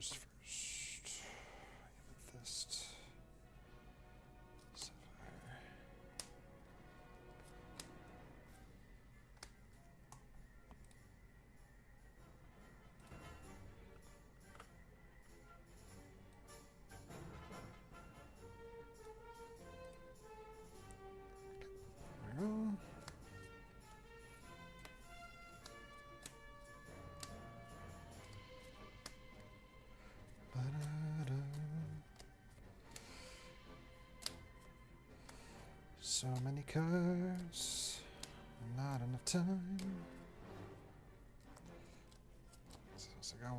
goes first? Amethyst. Sapphire. There we go. So many cards, not enough time. Sagawa.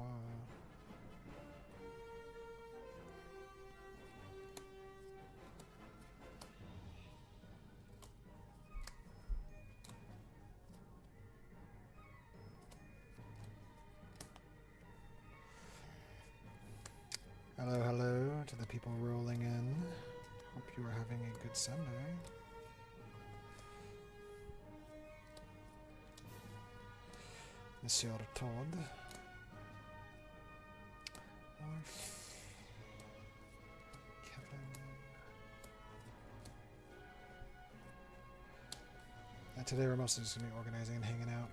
Hello, hello to the people rolling in. Hope you are having a good Sunday. Monsieur Todd. Kevin. And today we're mostly just going to be organizing and hanging out.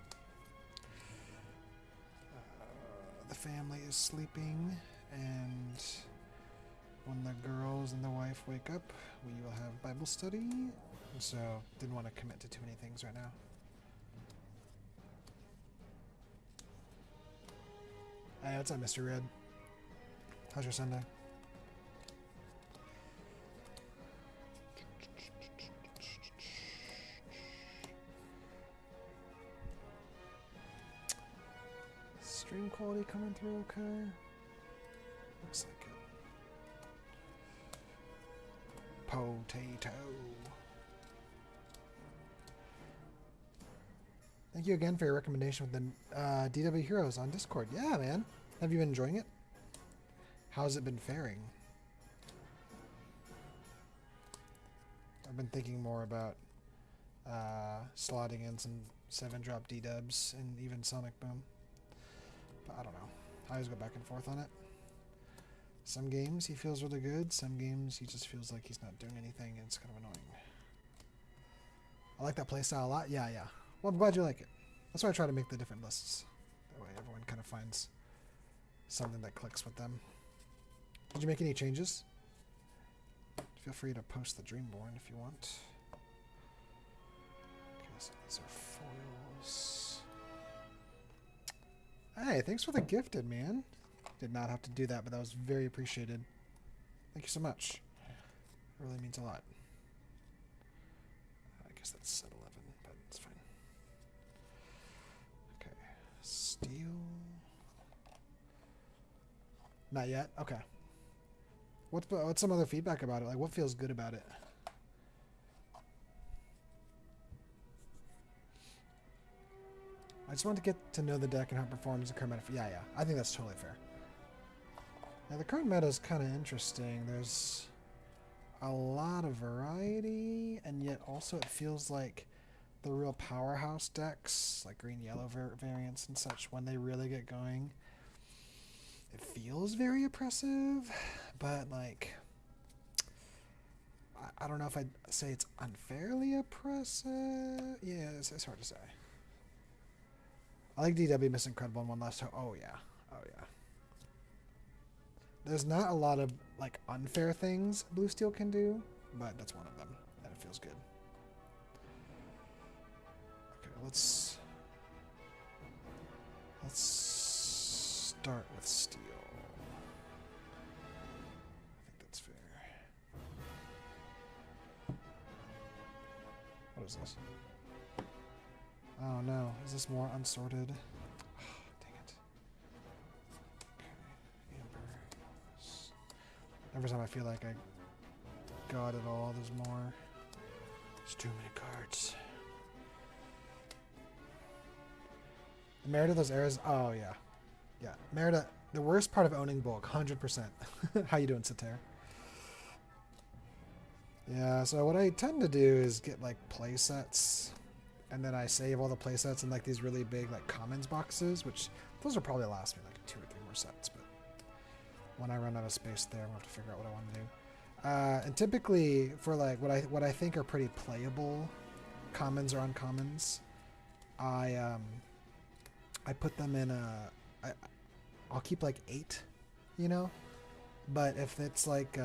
The family is sleeping, and when the girls and the wife wake up, we will have Bible study. So, didn't want to commit to too many things right now. Hey, what's up, Mr. Red? How's your Sunday? Stream quality coming through okay? Looks like it. Potato. Thank you again for your recommendation with the DW Heroes on Discord. Yeah, man. Have you been enjoying it? How's it been faring? I've been thinking more about slotting in some 7-drop D-dubs and even Sonic Boom. But I don't know. I always go back and forth on it. Some games he feels really good. Some games he just feels like he's not doing anything and it's kind of annoying. I like that playstyle a lot. Yeah. Well, I'm glad you like it. That's why I try to make the different lists. That way everyone kind of finds something that clicks with them. Did you make any changes? Feel free to post the Dreamborn if you want. Okay, so these are foils. Hey, thanks for the gifted, man. Did not have to do that, but that was very appreciated. Thank you so much. It really means a lot. I guess that's set 11, but it's fine. Okay, steel. Not yet? Okay. What's some other feedback about it? Like, what feels good about it? I just want to get to know the deck and how it performs in current meta. Yeah. I think that's totally fair. Now, the current meta is kind of interesting. There's a lot of variety, and yet also it feels like the real powerhouse decks, like green-yellow variants and such, when they really get going, it feels very oppressive, but like, I don't know if I'd say it's unfairly oppressive. Yeah, it's hard to say. I like DW Miss Incredible in one last time. Oh yeah. There's not a lot of like unfair things Blue Steel can do, but that's one of them, and it feels good. Okay, let's start with steel. I think that's fair. What is this? Oh no, is this more unsorted? Oh, dang it. Okay, Amber. Every time I feel like I got it all, there's more. There's too many cards. Merida, those errors. Oh, yeah. Yeah. Merida, the worst part of owning bulk, 100%. How you doing, Sater? Yeah, so what I tend to do is get, like, play sets. And then I save all the play sets in, like, these really big, like, commons boxes, which those will probably last me, like, 2 or 3 more sets. But when I run out of space there, I'm gonna have to figure out what I want to do. And typically for like what I think are pretty playable commons or uncommons, I put them in I'll keep like 8, you know. But if it's like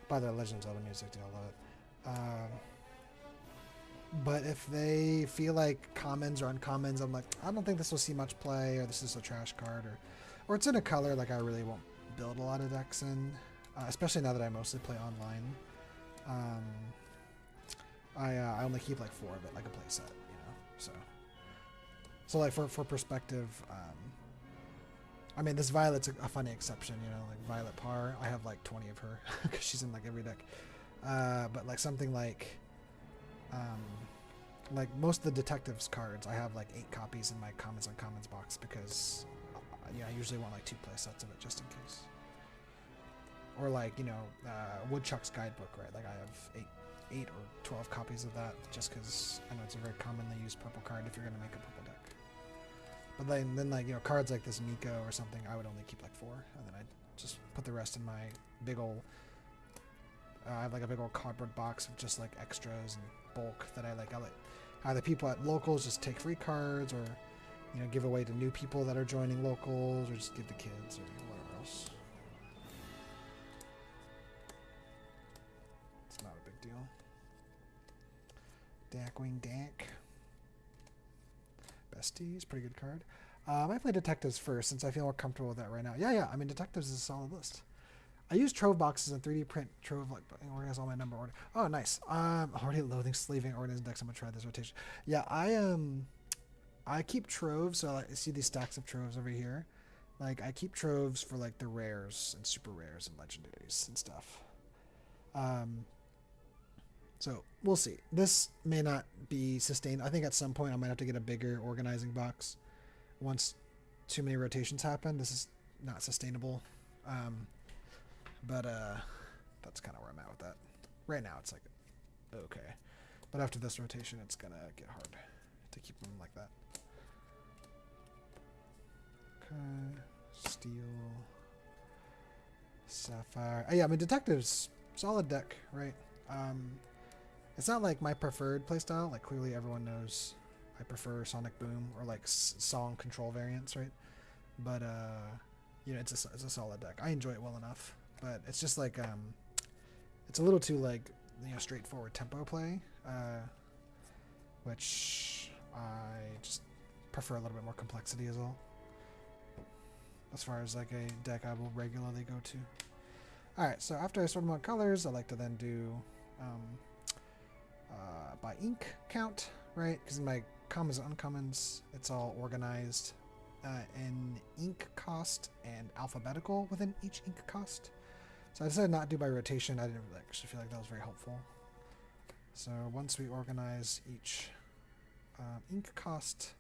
by the Legend of Zelda music, I love it. But if they feel like commons or uncommons, I'm like, I don't think this will see much play, or this is a trash card, or it's in a color like I really won't build a lot of decks in, especially now that I mostly play online. I only keep like 4 of it, like a play set, you know. So like for perspective, I mean, this Violet's a funny exception, you know, like Violet Par. I have like 20 of her because she's in like every deck. But like something like most of the Detectives cards, I have like 8 copies in my Commons Uncommons box because I usually want like 2 play sets of it just in case. Or like, you know, Woodchuck's Guidebook, right? Like I have 8 or 12 copies of that just because I know it's a very commonly used purple card if you're going to make a purple deck. But then like, you know, cards like this Miko or something, I would only keep like 4, and then I just put the rest in my big old. I have like a big old cardboard box of just like extras and bulk that I like. I let either people at locals just take free cards, or you know, give away to new people that are joining locals, or just give to kids or whatever else. It's not a big deal. Darkwing Dak. Besties, pretty good card. I might play Detectives first since I feel more comfortable with that right now. Yeah. I mean, Detectives is a solid list. I use Trove boxes and 3D print Trove, like, organize all my number order. Oh, nice. Already loathing sleeving organized decks. I'm gonna try this rotation. Yeah, I keep Troves. So I see these stacks of Troves over here. Like, I keep Troves for like the rares and super rares and legendaries and stuff. So we'll see. This may not be sustained. I think at some point I might have to get a bigger organizing box. Once too many rotations happen, this is not sustainable. But that's kind of where I'm at with that. Right now it's like okay, but after this rotation, it's gonna get hard to keep them like that. Okay, Steel, Sapphire. Oh, yeah, I mean Detectives, solid deck, right? It's not like my preferred playstyle. Like clearly everyone knows I prefer Sonic Boom or like song control variants, right? But you know, it's a solid deck. I enjoy it well enough, but it's just like it's a little too like, you know, straightforward tempo play, which I just prefer a little bit more complexity as well. As far as like a deck I will regularly go to. All right, so after I sort them out colors, I like to then do by ink count, right? Because in my commons and uncommons, it's all organized in ink cost and alphabetical within each ink cost. So I decided not to do by rotation. I didn't really actually feel like that was very helpful. So once we organize each ink cost,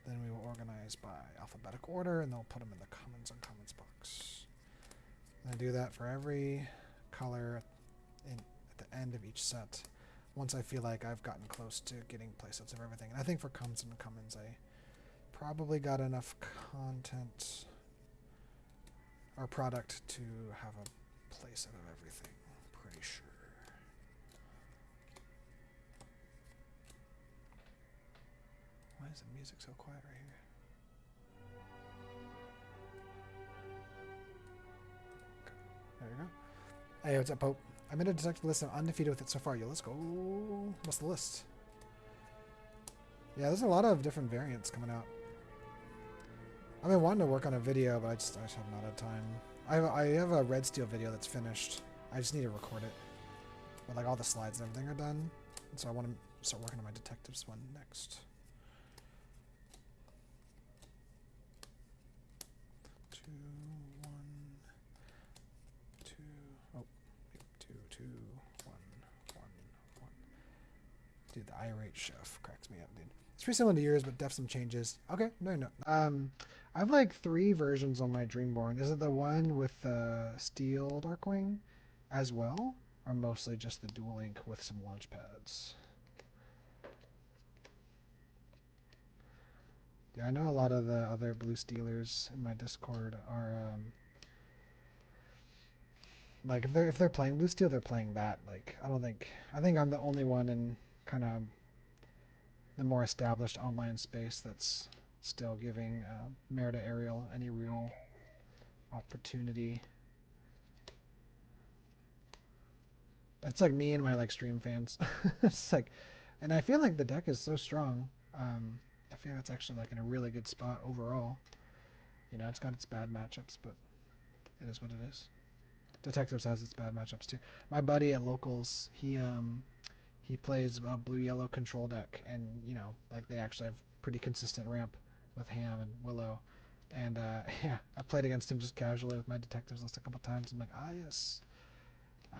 then we will organize by alphabetical order, and they'll put them in the commons and uncommons box. And I do that for every color at the end of each set. Once I feel like I've gotten close to getting playsets of everything. And I think for commons and uncommons, I probably got enough content or product to have a playset of everything. Pretty sure. Why is the music so quiet right here? Okay. There you go. Hey, what's up, Pope? I made a detective list. I'm undefeated with it so far. Yo, let's go. What's the list? Yeah, there's a lot of different variants coming out. I've been wanting to work on a video, but I just have not had time. I have a Red Steel video that's finished. I just need to record it. But like all the slides and everything are done. And so I want to start working on my detectives one next. 2, 1, 2. Oh, 2, 2, 1, 1, 1. Dude, the irate chef cracks me up, dude. It's pretty similar to yours, but def some changes. Okay, no. I have like 3 versions on my Dreamborn. Is it the one with the Steel Darkwing as well? Or mostly just the Dual Link with some launch pads? Yeah, I know a lot of the other blue stealers in my Discord are like if they're playing blue steel, they're playing that. Like I think I'm the only one in kind of the more established online space that's still giving Merida Aerial any real opportunity. That's like me and my like stream fans. It's like, and I feel like the deck is so strong. I feel it's actually like in a really good spot overall. You know, it's got its bad matchups, but it is what it is. Detectives has its bad matchups too. My buddy at locals, he plays a blue yellow control deck, and you know, like they actually have pretty consistent ramp with Ham and Willow. And yeah, I played against him just casually with my detectives list a couple times. I'm like, ah yes,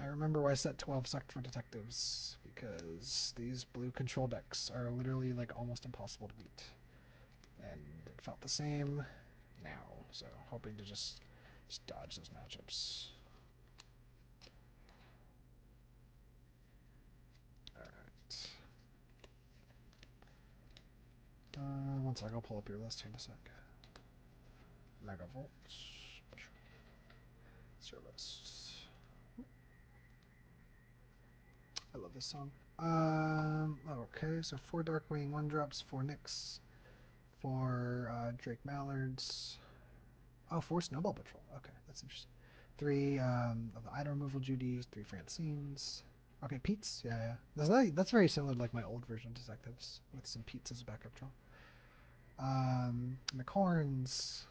I remember why I set 12 sucked for detectives because these blue control decks are literally like almost impossible to beat, and it felt the same now. So hoping to just dodge those matchups. All right. One sec, I'll pull up your list here in a sec. Megavolts. Service. I love this song. Okay, so 4 Darkwing, 1 drops, 4 Nyx, 4 Drake Mallards. Oh, 4 Snowball Patrol. Okay, that's interesting. 3 of the item removal Judies, 3 Francines. Okay, Pete's. Yeah, yeah. That's very similar to like my old version of Detectives with some Pete's as a backup draw. McHorns,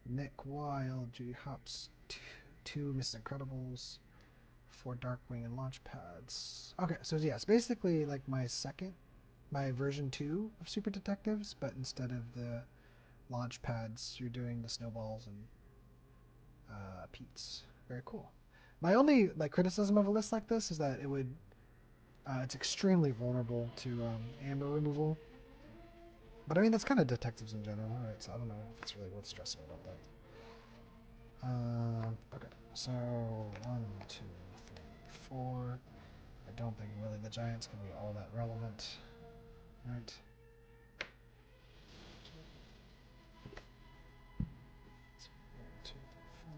Nick Wilde, Judy Hopps, 2 Mrs. Incredibles, 4 Darkwing and launch pads. Okay, so yeah, it's basically like my version 2 of Super Detectives, but instead of the launch pads, you're doing the snowballs and Pete's. Very cool. My only like criticism of a list like this is that it's extremely vulnerable to amber removal. But I mean that's kind of detectives in general, right? So I don't know if it's really worth stressing about that. Okay, so 1, 2, 3, 4. I don't think really the Giants can be all that relevant. Right. 1, 2, 3, 4.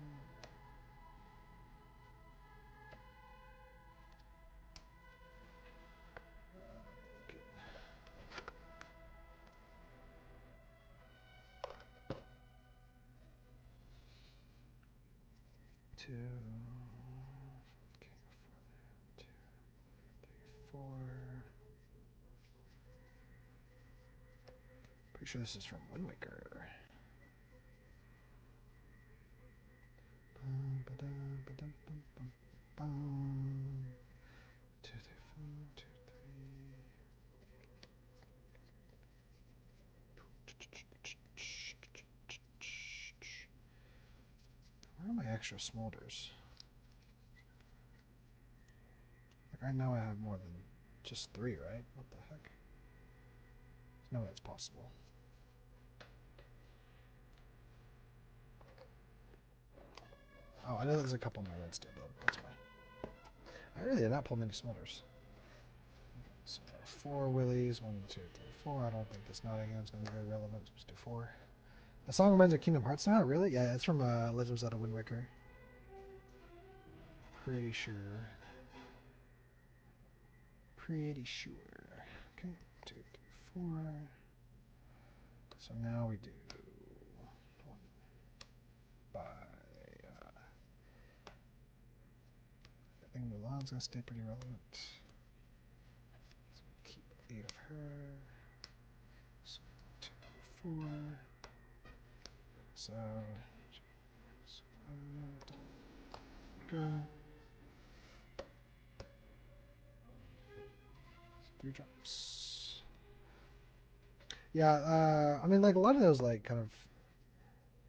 2. Okay, 2, 3, 4. Pretty sure this is from Wind Waker. Bum, ba-dum, ba-dum, bum, bum, bum. 2, 3, 4, 2, 3. Where are my extra smolders? Like I know I have more than just 3, right? What the heck? No, that's possible. Oh, I know there's a couple in my red steel build. That's why. I really did not pull many smolders. So 4 willies, 1, 2, 3, 4. I don't think this Nottingham is going to be very relevant. Let's do 4. The song reminds me of Kingdom Hearts now, really? Yeah, it's from Legend of Zelda Wind Waker. Pretty sure. Pretty sure. Okay, 2, 3, 4. So now we do 1 by. I think Mulan's gonna stay pretty relevant. So keep 8 of her. So 2, 4. So. Go. 3 drops. Yeah, I mean, like a lot of those, like kind of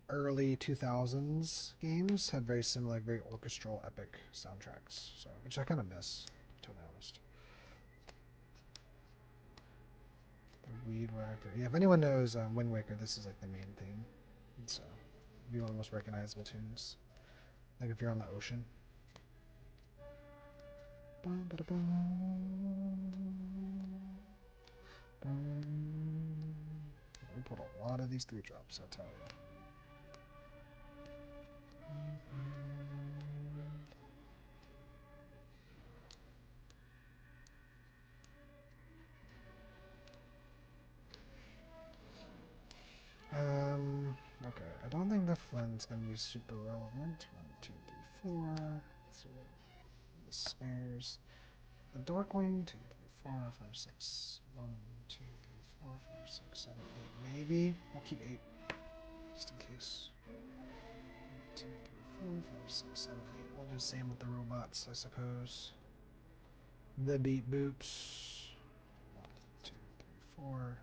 early 2000s games had very similar, like, very orchestral, epic soundtracks. So, which I kind of miss, to be honest. The Weed Whacker. Yeah, if anyone knows Wind Waker, this is like the main theme. It's be one of the most recognizable tunes. Like if you're on the ocean. Bum, ba, da, bum. Bum. We put a lot of these 3 drops, I'll tell you. Okay, I don't think the Flint's gonna be super relevant. 1, 2, 3, 4. So the snares. The Dorkwing, 2, 3, 4, 5, 6. 1, 2, 3, 4, 5, 6, 7, 8. Maybe. We'll keep 8. Just in case. 1, 2, 3, 4, 5, 6, 7, 8. We'll do the same with the robots, I suppose. The beat boops. 1, 2, 3, 4.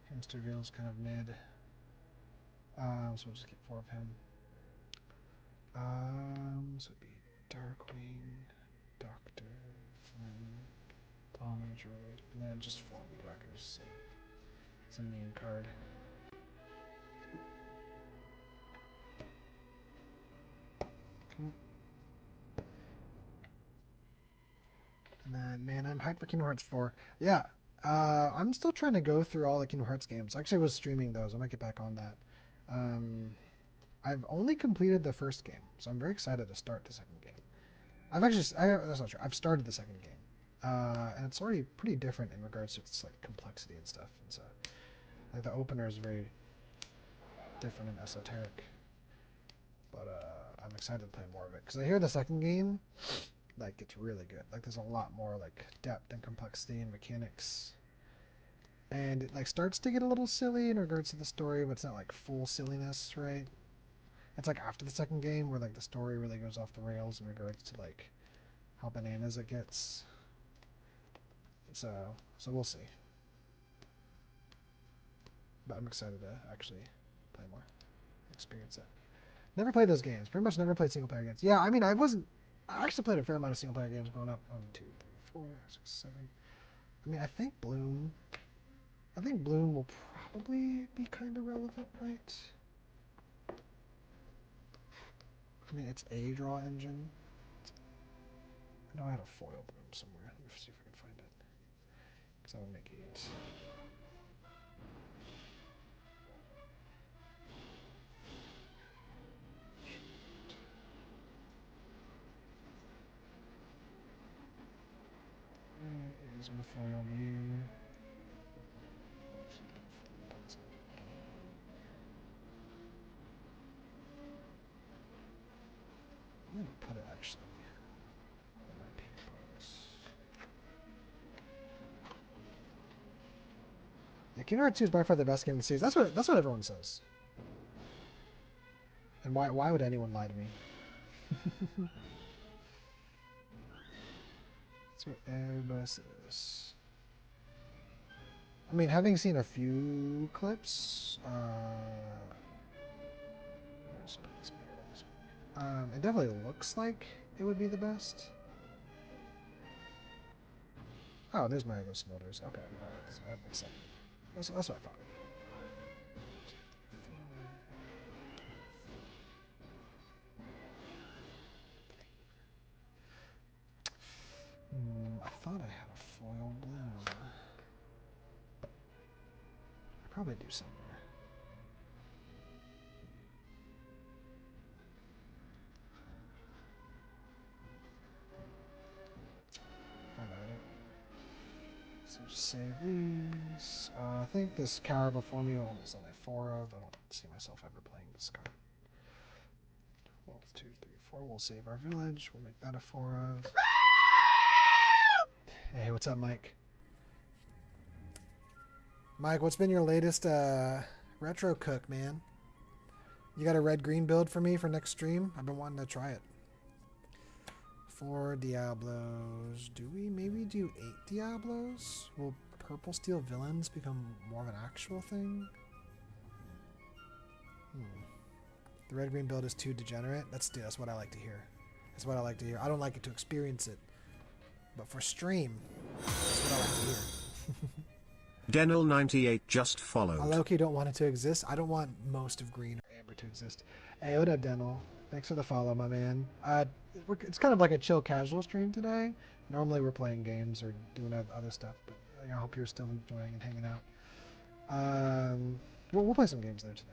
Hamsterville's kind of mid. So we'll just get 4 of him. So it'd be Darkwing, Doctor, Flynn, Tom Droid, and then just 4 Blackers. So it's a main card. Okay. And then, man, I'm hyped for Kingdom Hearts 4. Yeah, I'm still trying to go through all the Kingdom Hearts games. Actually, I was streaming those. I might get back on that. I've only completed the first game, so I'm very excited to start the second game. That's not true. I've started the second game, and it's already pretty different in regards to its like complexity and stuff. And so, like the opener is very different and esoteric. But I'm excited to play more of it because I hear the second game, like it's really good. Like there's a lot more like depth and complexity and mechanics, and it like starts to get a little silly in regards to the story, but it's not like full silliness, right? It's like after the second game where like the story really goes off the rails in regards to like how bananas it gets. So we'll see. But I'm excited to actually play more, experience it. Never played those games. Pretty much never played single player games. Yeah, I mean I actually played a fair amount of single player games growing up. 1, 2, 3, 4, 6, 7. I mean I think Bloom will probably be kind of relevant, right? I mean, it's a draw engine. I know I had a foil Bloom somewhere. Let me see if I can find it. Because that would make 8. Where is my foil Bloom? I'm going to put it actually in my pink box. Yeah, Kingdom Hearts 2 is by far the best game in the series. That's what everyone says. And why would anyone lie to me? That's what everybody says. I mean, having seen a few clips, it definitely looks like it would be the best. Oh, there's my Ghost Smolders. Okay, that makes sense. That's what I thought. I thought I had a foil Bloom. I probably do somewhere. So save these. I think this Tower before me is only 4 of. I don't see myself ever playing this card. 1, 2, 3, 4. We'll save our village. We'll make that a 4 of. Hey, what's up, Mike? Mike, what's been your latest retro cook, man? You got a red-green build for me for next stream? I've been wanting to try it. 4 Diablos. Do we maybe do 8 Diablos? Will purple steel villains become more of an actual thing? The red-green build is too degenerate? That's what I like to hear. That's what I like to hear. I don't like it to experience it. But for stream, that's what I like to hear. Denel98 just followed. I low-key don't want it to exist. I don't want most of green or amber to exist. Hey, what up, Denel? Thanks for the follow, my man. It's kind of like a chill casual stream today. Normally we're playing games or doing other stuff, but I hope you're still enjoying and hanging out. We'll play some games there today.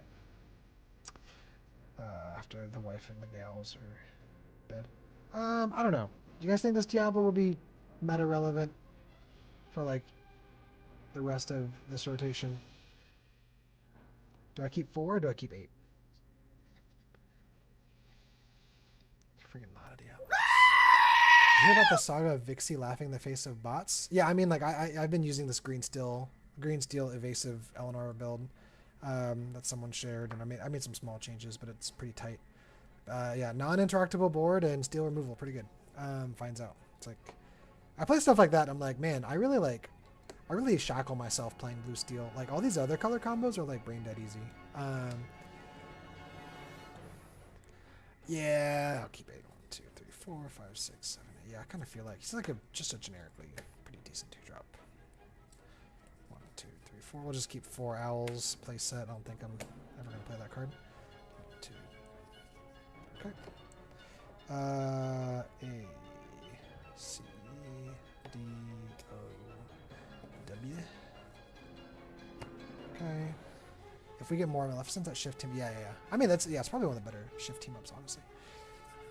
After the wife and the gals are bed. I don't know. Do you guys think this Diablo will be meta relevant for like the rest of this rotation? Do I keep 4 or do I keep 8? Freaking lot of Diablo. You hear about the saga of Vixie laughing in the face of bots? Yeah, I mean, like I've been using this green steel evasive Eleanor build that someone shared, and I made some small changes, but it's pretty tight. Yeah, non-interactable board and steel removal, pretty good. Finds out. It's like I play stuff like that. I'm like, man, I really shackle myself playing blue steel. Like all these other color combos are like brain dead easy. Yeah, I'll keep 8. 1, 2, 3, 4, 5, 6, 7, 8. Yeah, I kind of feel like he's like just a generically pretty decent 2-drop. 1, 2, 3, 4. We'll just keep 4 owls play set. I don't think I'm ever gonna play that card. 1, 2. Okay. A C D O W. Okay. If we get more Maleficent, that shift team, yeah. I mean, it's probably one of the better shift team ups, honestly.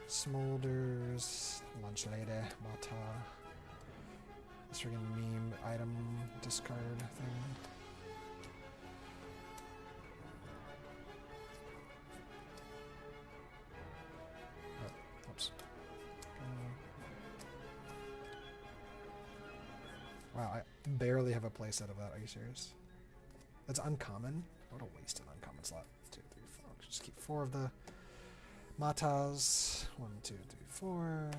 Smolders, Lunch Lady, Mata. This friggin' meme item discard thing. Oh, oops. Wow, I barely have a playset of that. Are you serious? That's uncommon. What a wasted uncommon slot. 2, 3, 4. Just keep 4 of the Matas. 1, 2, 3, 4.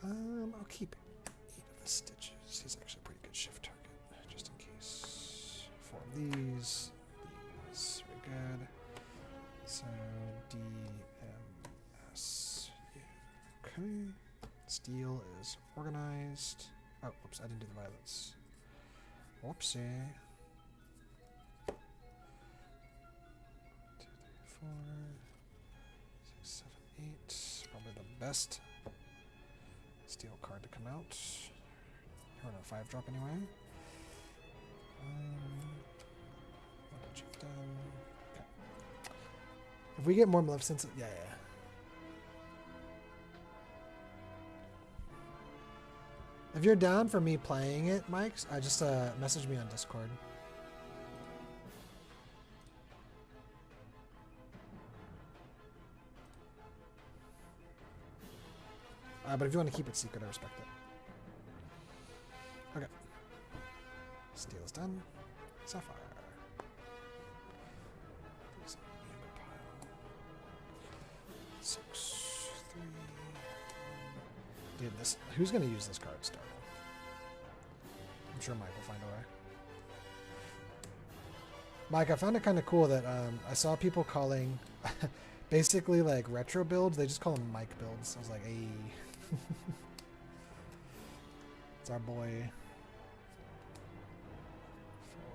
I'll keep 8 of the Stitches. He's actually a pretty good shift target, just in case. 4 of these. These. Very good. So, D, M, S. Okay. Steel is organized. Oh, whoops, I didn't do the violets. Whoopsie. 2, 3, 4, 6, 7, 8. Probably the best steel card to come out. Or no, 5-drop anyway. What did you done? Okay. If we get more Maleficents, yeah. If you're down for me playing it, Mike, just message me on Discord. But if you want to keep it secret, I respect it. Okay. Steel is done. Sapphire. These are amber pile. 6, 3. Dude, this. Who's gonna use this card, Startle? I'm sure Mike will find a way. Mike, I found it kind of cool that I saw people calling basically like retro builds. They just call them Mike builds. I was like, hey. It's our boy. 4,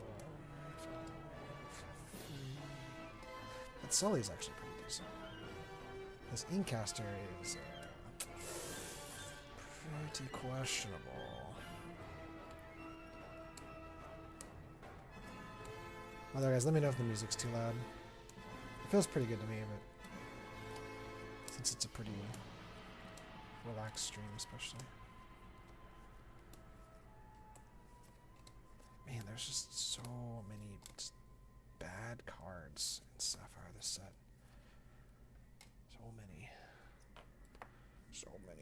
5, 3. That Sully's actually pretty decent. This Inkcaster is pretty questionable. Other guys, let me know if the music's too loud. It feels pretty good to me, but since it's a pretty relaxed stream, especially. Man, there's just so many bad cards in Sapphire this set. So many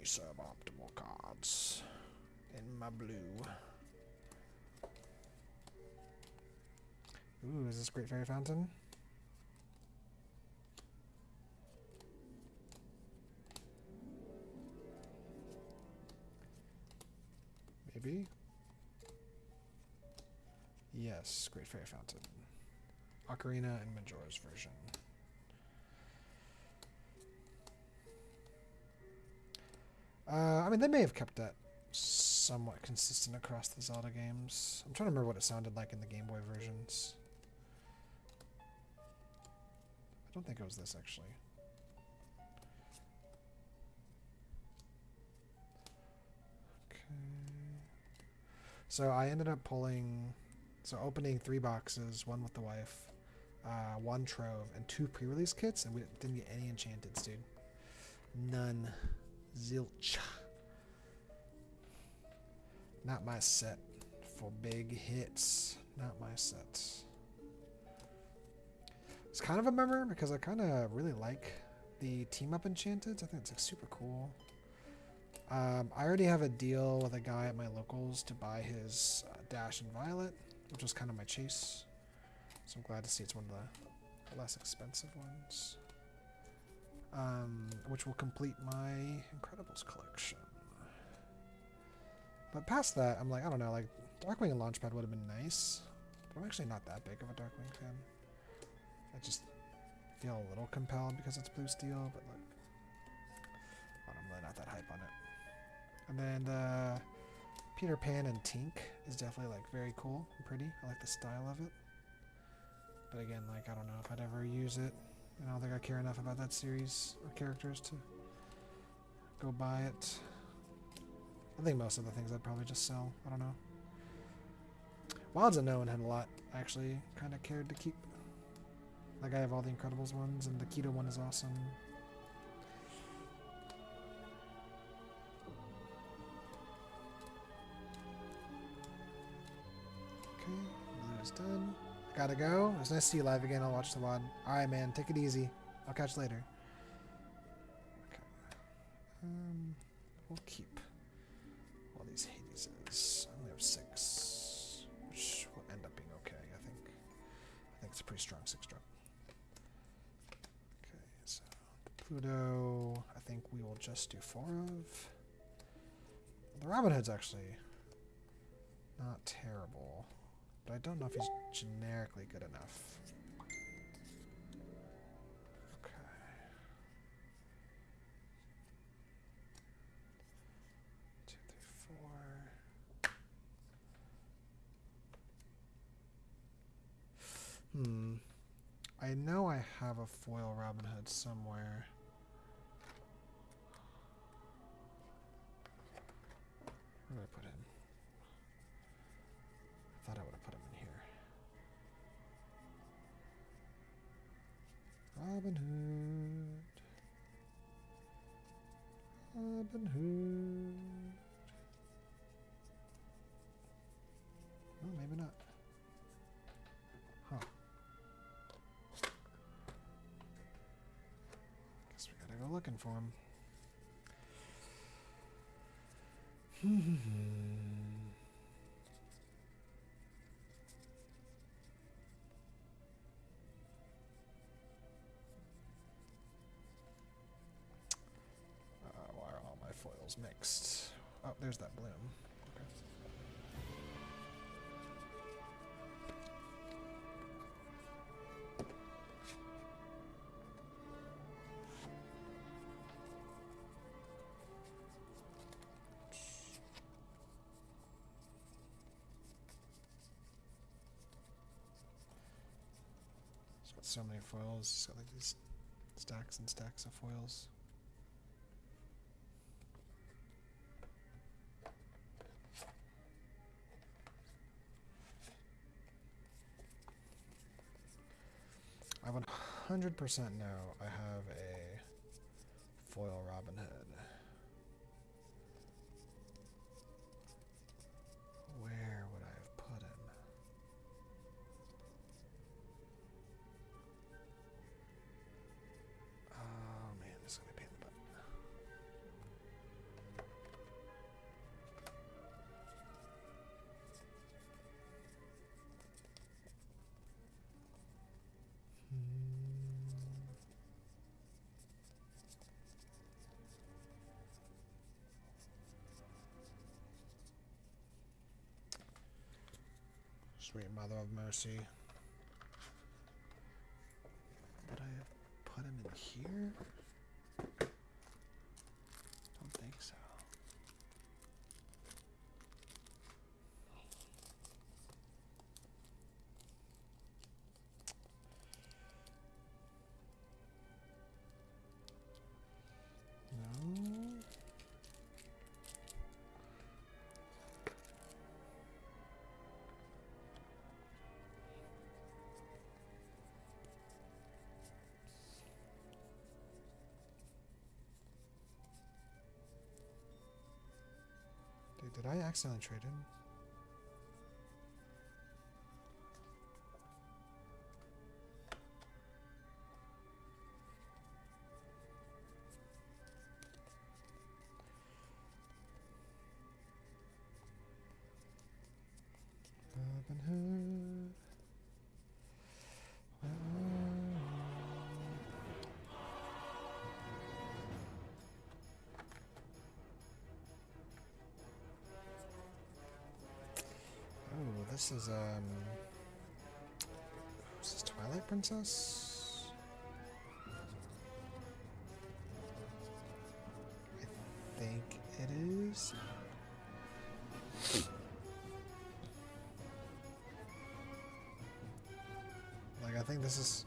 suboptimal cards in my blue. Ooh, is this Great Fairy Fountain? Maybe? Yes, Great Fairy Fountain. Ocarina and Majora's version. I mean, they may have kept that somewhat consistent across the Zelda games. I'm trying to remember what it sounded like in the Game Boy versions. I don't think it was this, actually. Okay. So I ended up pulling So opening 3 boxes, 1 with the wife, 1 trove, and 2 pre-release kits, and we didn't get any enchanteds, dude. None. Zilch. Not my set for big hits. Not my set. It's kind of a bummer because I kind of really like the team up enchanteds. I think it's like super cool. I already have a deal with a guy at my locals to buy his Dash and Violet, which was kind of my chase. So I'm glad to see it's one of the less expensive ones. Which will complete my Incredibles collection. But past that, I'm like, I don't know, like Darkwing and Launchpad would have been nice. But I'm actually not that big of a Darkwing fan. I just feel a little compelled because it's blue steel, but like, I'm really not that hype on it. And then the Peter Pan and Tink is definitely like very cool and pretty. I like the style of it. But again, like I don't know if I'd ever use it. I don't think I care enough about that series or characters to go buy it. I think most of the things I'd probably just sell. I don't know. Wilds Unknown had a lot I actually kind of cared to keep. Like I have all the Incredibles ones, and the Keto one is awesome. Okay, blue is done. Gotta go. It was nice to see you live again. I'll watch the WOD. Alright, man. Take it easy. I'll catch you later. Okay. We'll keep all these Hadeses. I only have 6, which will end up being okay, I think. I think it's a pretty strong 6 drop. Okay, so the Pluto, I think we will just do 4 of. The Robin Hood's actually not terrible. But I don't know if he's generically good enough. Okay. Two, three, 4. I know I have a foil Robin Hood somewhere. Where did I put him? I thought I would have put him in here. Robin Hood. Robin Hood. Oh, maybe not. Huh. Guess we gotta go looking for him. Why are all my foils mixed? Oh, there's that bloom. Okay. It's got so many foils. It's got like these stacks and stacks of foils. I 100% know I have a foil Robin Hood. Where would I have put him? Oh man, this is gonna be a pain in the butt. Sweet Mother of Mercy. Would I have put him in here? Don't think so. No. Wait, did I accidentally trade him? Robin Hood. Oh, this is is this Twilight Princess? I think it is. Like, I think this is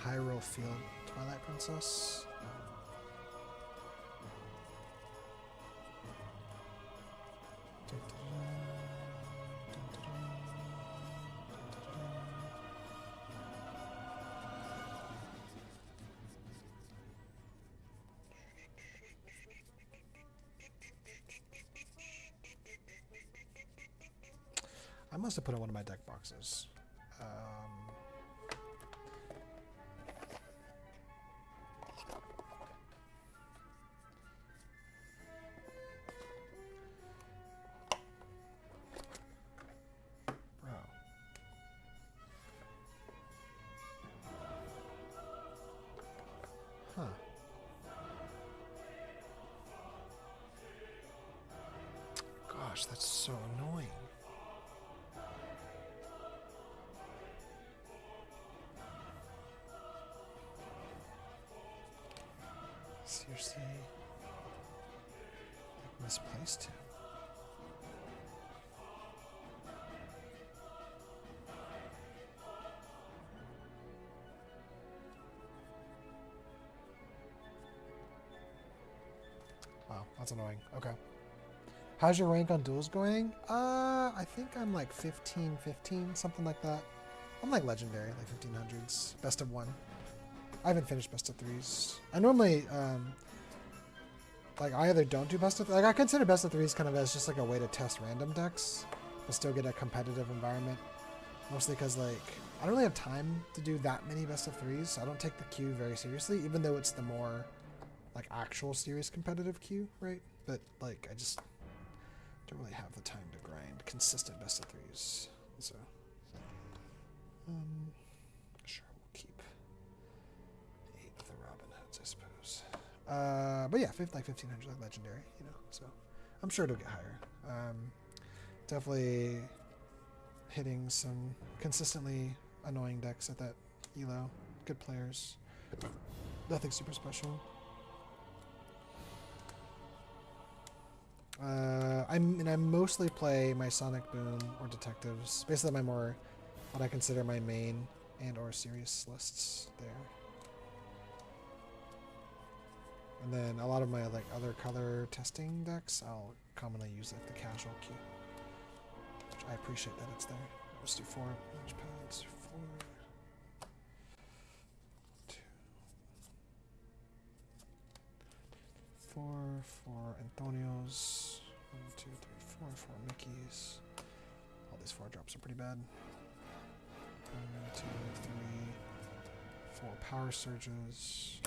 Hyrule Field Twilight Princess. I must have put in one of my deck boxes. Bro. Huh. Gosh, that's so annoying. Seriously? Like misplaced him. Wow, that's annoying. Okay. How's your rank on duels going? I think I'm like 15, something like that. I'm like legendary, like 1500s. Best of 1. I haven't finished best of 3s. I normally, like, I either don't do best of... Like, I consider best of 3s kind of as just like a way to test random decks, but still get a competitive environment. Mostly because, like, I don't really have time to do that many best of 3s. I don't take the queue very seriously, even though it's the more, like, actual serious competitive queue, right? But, like, I just don't really have the time to grind consistent best of 3s. So, sure, we'll keep 8 of the Robin Hoods, I suppose. But yeah, like 1500, like legendary, you know. So I'm sure it'll get higher. Definitely hitting some consistently annoying decks at that elo. Good players. Nothing super special. I mostly play my Sonic Boom or Detectives. Basically, my more what I consider my main and or serious lists there. And then a lot of my like other color testing decks, I'll commonly use like the casual queue, which I appreciate that it's there. Let's do 4 punch pads. 4, 2, 4, 4 Antonios. 1, 2, 3, 4, 4 Mickeys. All these 4 drops are pretty bad. 1, 2, 3, 4 Power Surges.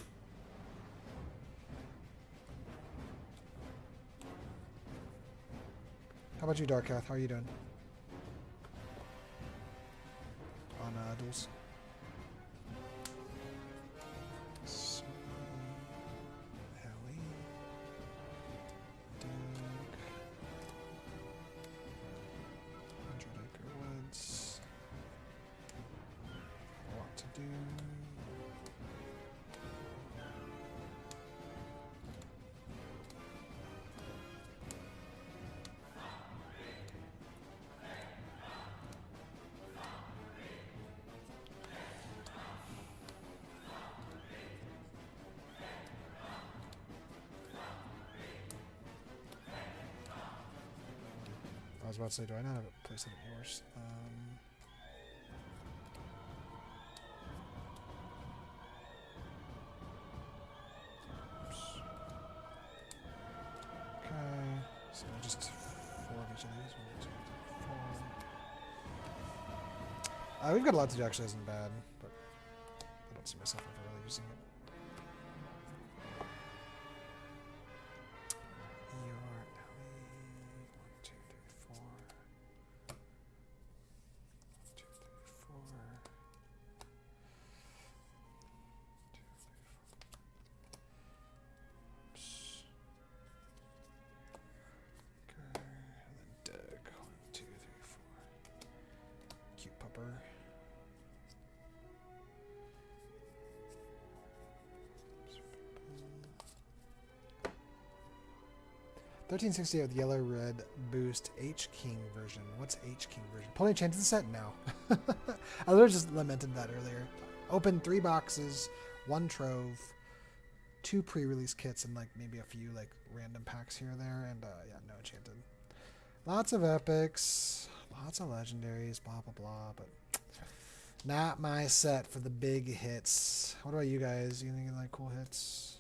How about you, Darkath? How are you doing? On duels. So, Hallie, Doug, 100 Acre Woods. A lot to do. I was about to say, do I not have a place that it worse? Oops. Okay, so just each of these. 1, 2, 3, 4. We've got a lot to do. Actually, isn't bad, but I don't see myself ever really using it. Your alley. 1, 2, 3, 4. 1, 2, 3, 4. 2, 3, 4. Oops. Okay, and then Doug. 1, 2, 3, 4. Cute pupper. 1360 with yellow red boost H King version. What's H King version? Pulling enchanted set? No. I literally just lamented that earlier. Open 3 boxes, 1 trove, 2 pre-release kits, and like maybe a few like random packs here or there, and yeah, no enchanted. Lots of epics, lots of legendaries, blah blah blah, but not my set for the big hits. What about you guys? You think like cool hits?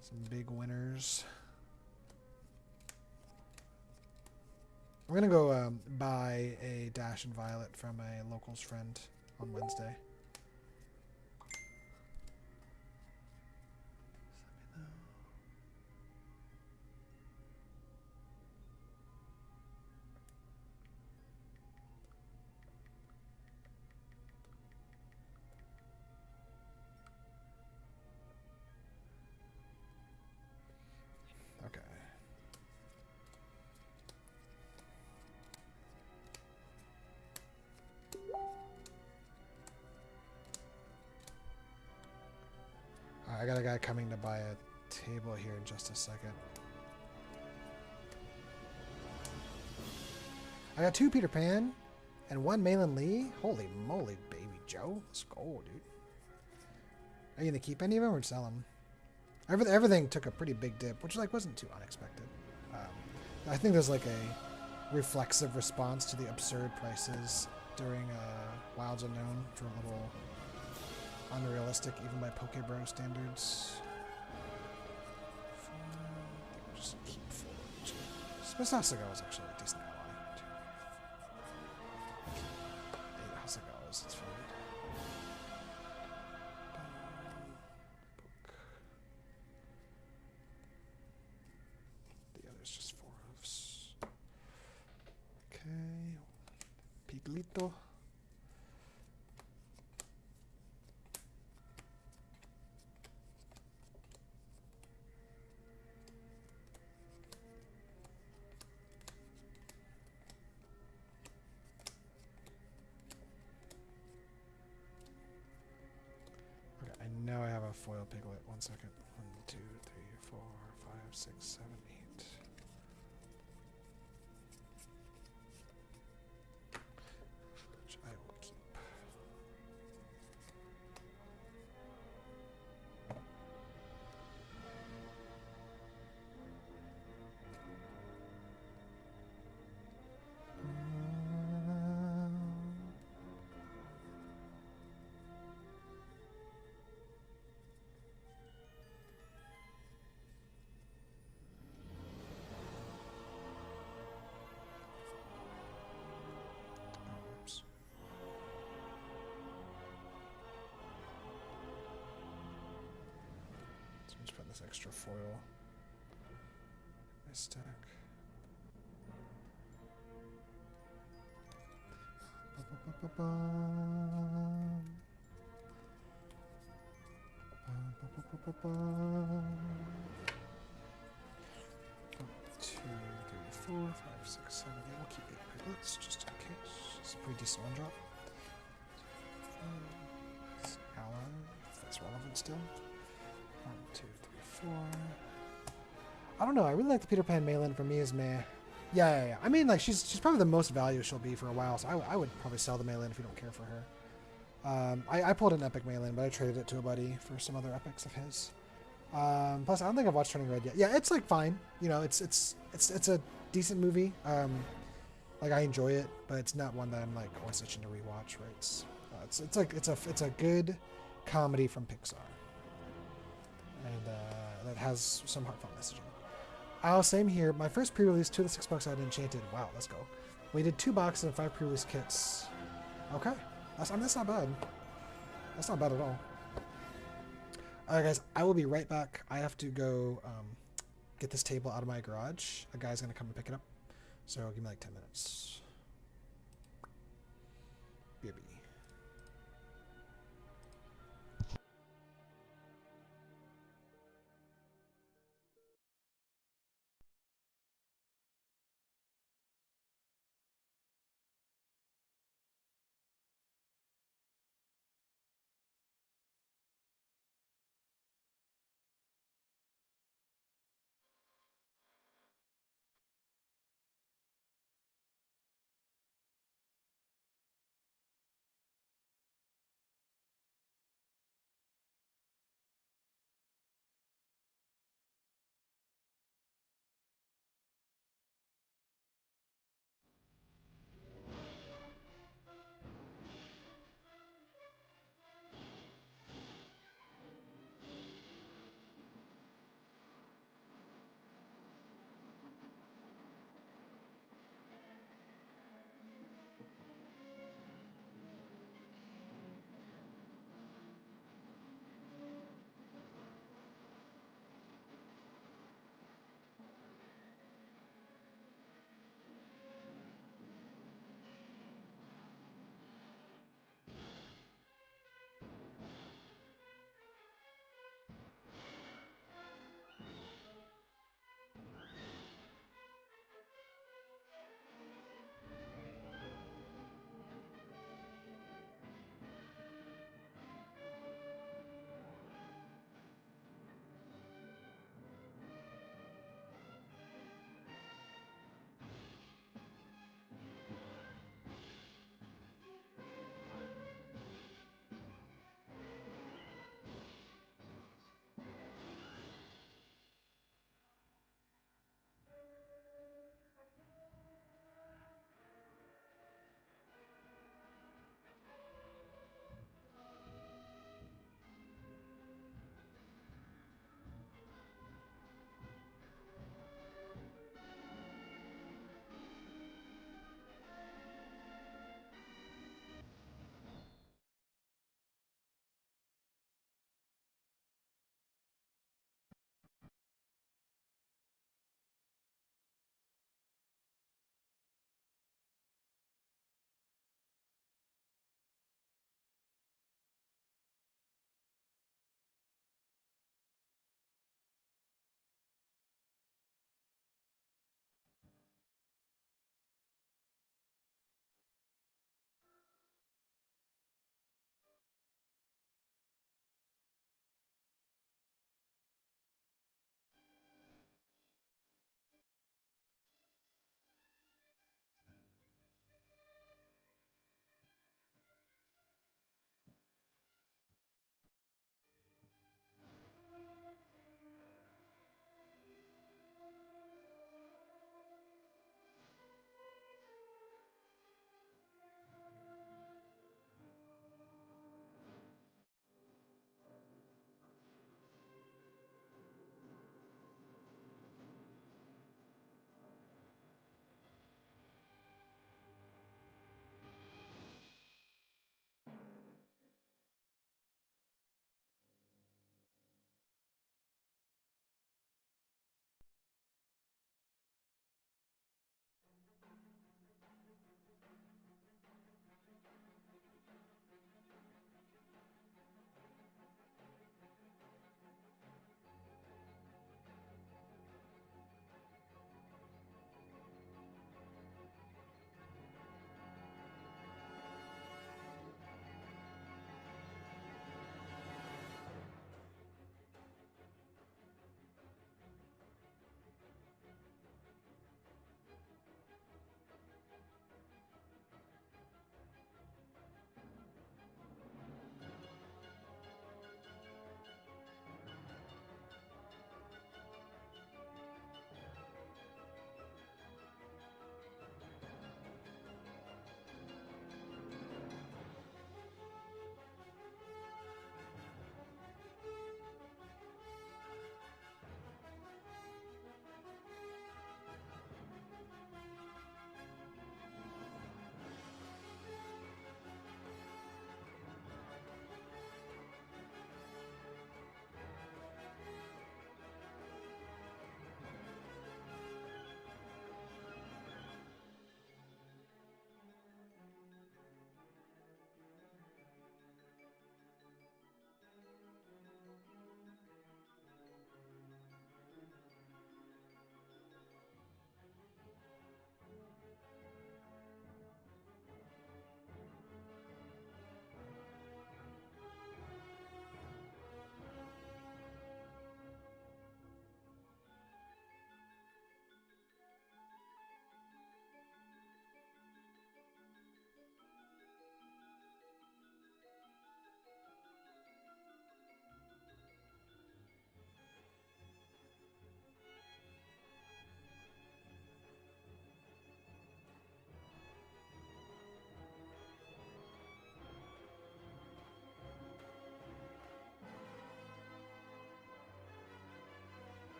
Some big winners. I'm gonna go buy a Dash and Violet from a locals friend on Wednesday. Okay. I got a guy coming to buy a table here in just a second. I got 2 Peter Pan and 1 Malin Lee. Holy moly, baby Joe. Let's go, dude. Are you going to keep any of them or sell them? Everything took a pretty big dip, which like wasn't too unexpected. I think there's like a reflexive response to the absurd prices during Wilds Unknown for a little unrealistic, even by Pokebro standards. Just keep full. Hasagawa is actually a decent ally. 8 Hasagawas, it's fine. The other's just 4 hoofs. Okay. Piglito. Now I have a foil Piglet. 1 second. 1, 2, 3, 4, 5, 6, 7, 8. Which I will keep. Just put this extra foil in my stack. Two, three, 4, 5, 6, 7, 8. We'll keep 8 piglets just in case. It's a pretty decent one drop. It's ally, if that's relevant still. 1, 2, 3, 4. I don't know. I really like the Peter Pan Malin. For me, is meh. Yeah. I mean, like she's probably the most value she'll be for a while. So I would probably sell the Malin if you don't care for her. I pulled an epic Malin, but I traded it to a buddy for some other epics of his. Plus, I don't think I've watched Turning Red yet. Yeah, it's like fine. You know, it's a decent movie. Like I enjoy it, but it's not one that I'm like always itching to rewatch. Right? It's a good comedy from Pixar. And that has some heartfelt messaging. Oh, same here. My first pre-release, 2 of the 6 bucks I had enchanted. Wow, let's go. We did 2 boxes and 5 pre-release kits. Okay. That's not bad. That's not bad at all. Alright guys, I will be right back. I have to go get this table out of my garage. A guy's going to come and pick it up. So give me like 10 minutes. BRB.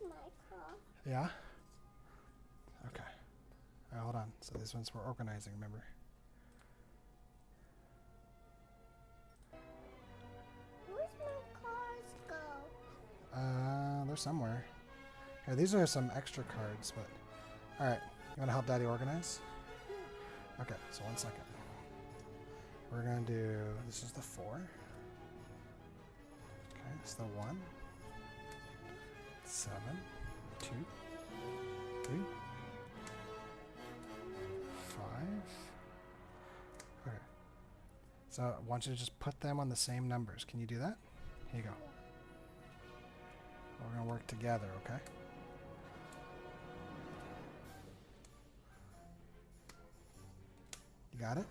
my car? Yeah? Okay. Alright, hold on. So these ones we're organizing, remember? Where's my cars go? They're somewhere. Here, these are some extra cards, but... Alright, you want to help Daddy organize? Okay, so 1 second. We're going to do... This is the 4. Okay, it's the 1. 7. 2. 3. 5. Okay. So I want you to just put them on the same numbers. Can you do that? Here you go. We're going to work together, okay? You got it?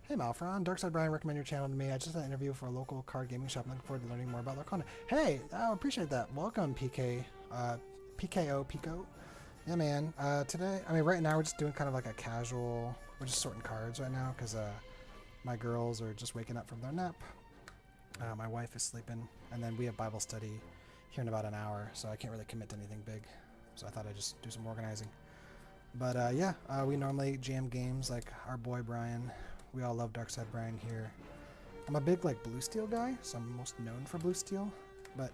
Hey Malfron, Darkside Brian recommended your channel to me. I just had an interview for a local card gaming shop. Looking forward to learning more about Lorcana. Hey, I appreciate that. Welcome, PK. PKO, Pico. Yeah, man. Today, I mean, right now we're just doing kind of like a casual... We're just sorting cards right now because my girls are just waking up from their nap. My wife is sleeping. And then we have Bible study here in about an hour, so I can't really commit to anything big. So I thought I'd just do some organizing. But yeah, we normally jam games like our boy Brian. We all love Darkside Brian here. I'm a big like Blue Steel guy, so I'm most known for Blue Steel. But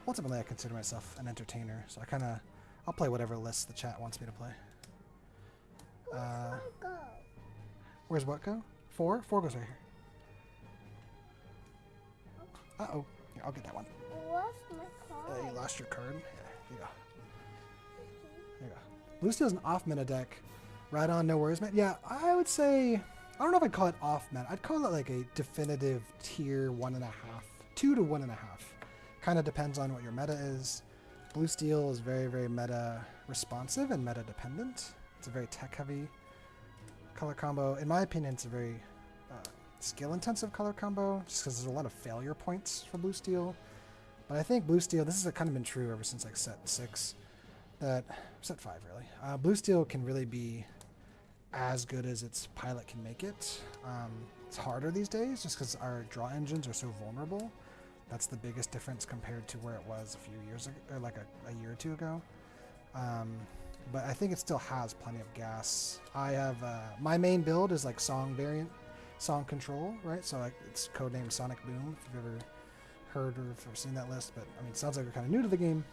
ultimately I consider myself an entertainer, so I'll play whatever list the chat wants me to play. Where's my go? Where's what go? 4? 4 goes right here. Uh-oh. Here, I'll get that one. Where's my car? You lost your card. Yeah, here you go. There you go. Blue Steel's an off meta deck. Right on, no worries, man. Yeah, I would say, I don't know if I'd call it off meta. I'd call it like a definitive tier 1.5, 2 to 1.5. Kind of depends on what your meta is. Blue Steel is very, very meta responsive and meta dependent. It's a very tech heavy color combo. In my opinion, it's a very skill intensive color combo just because there's a lot of failure points for Blue Steel. But I think Blue Steel, this has kind of been true ever since like set 6. Set 5 really. Blue Steel can really be as good as its pilot can make it. It's harder these days just because our draw engines are so vulnerable. That's the biggest difference compared to where it was a few years ago, or like a year or two ago. But I think it still has plenty of gas. I have my main build is like song variant, song control, right? So like, it's codenamed Sonic Boom. If you've ever heard or if you've seen that list, but I mean, it sounds like you're kind of new to the game.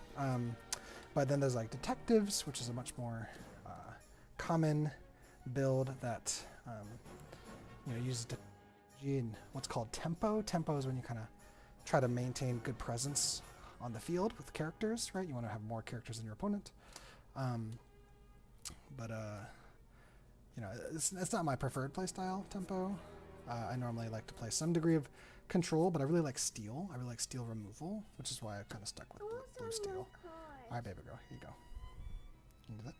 But then there's like detectives, which is a much more common build that uses technology and what's called tempo. Tempo is when you kind of try to maintain good presence on the field with characters, right? You want to have more characters than your opponent. It's not my preferred playstyle, tempo. I normally like to play some degree of control, but I really like steel. I really like steel removal, which is why I kind of stuck with blue steel. All right, baby girl, here you go. You can do that.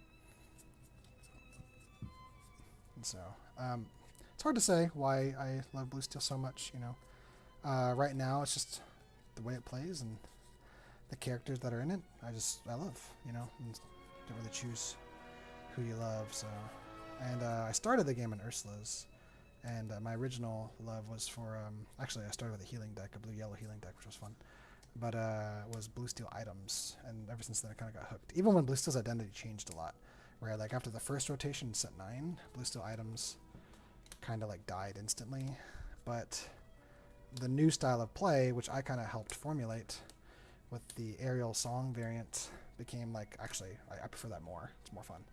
And so, it's hard to say why I love blue steel so much, right now, it's just the way it plays and the characters that are in it. I love, and don't really choose who you love. So, and I started the game in Ursula's, and my original love was for actually I started with a healing deck, a blue-yellow healing deck, which was fun. But was blue steel items, and ever since then I kind of got hooked. Even when blue steel's identity changed a lot, where like after the first rotation, set 9, blue steel items kind of like died instantly. But the new style of play, which I kind of helped formulate with the aerial song variant, became like, actually I prefer that more. It's more fun.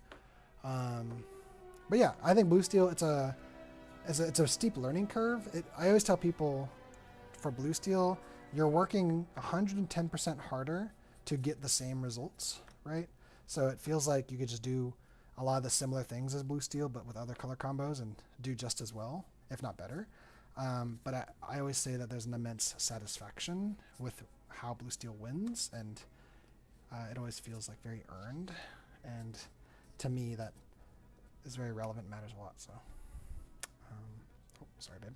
But yeah, I think blue steel, it's a steep learning curve. I always tell people for blue steel, you're working 110% harder to get the same results, right? So it feels like you could just do a lot of the similar things as blue steel, but with other color combos and do just as well, if not better. But I always say that there's an immense satisfaction with how blue steel wins, and it always feels like very earned. And to me, that is very relevant, matters a lot. So, sorry, babe.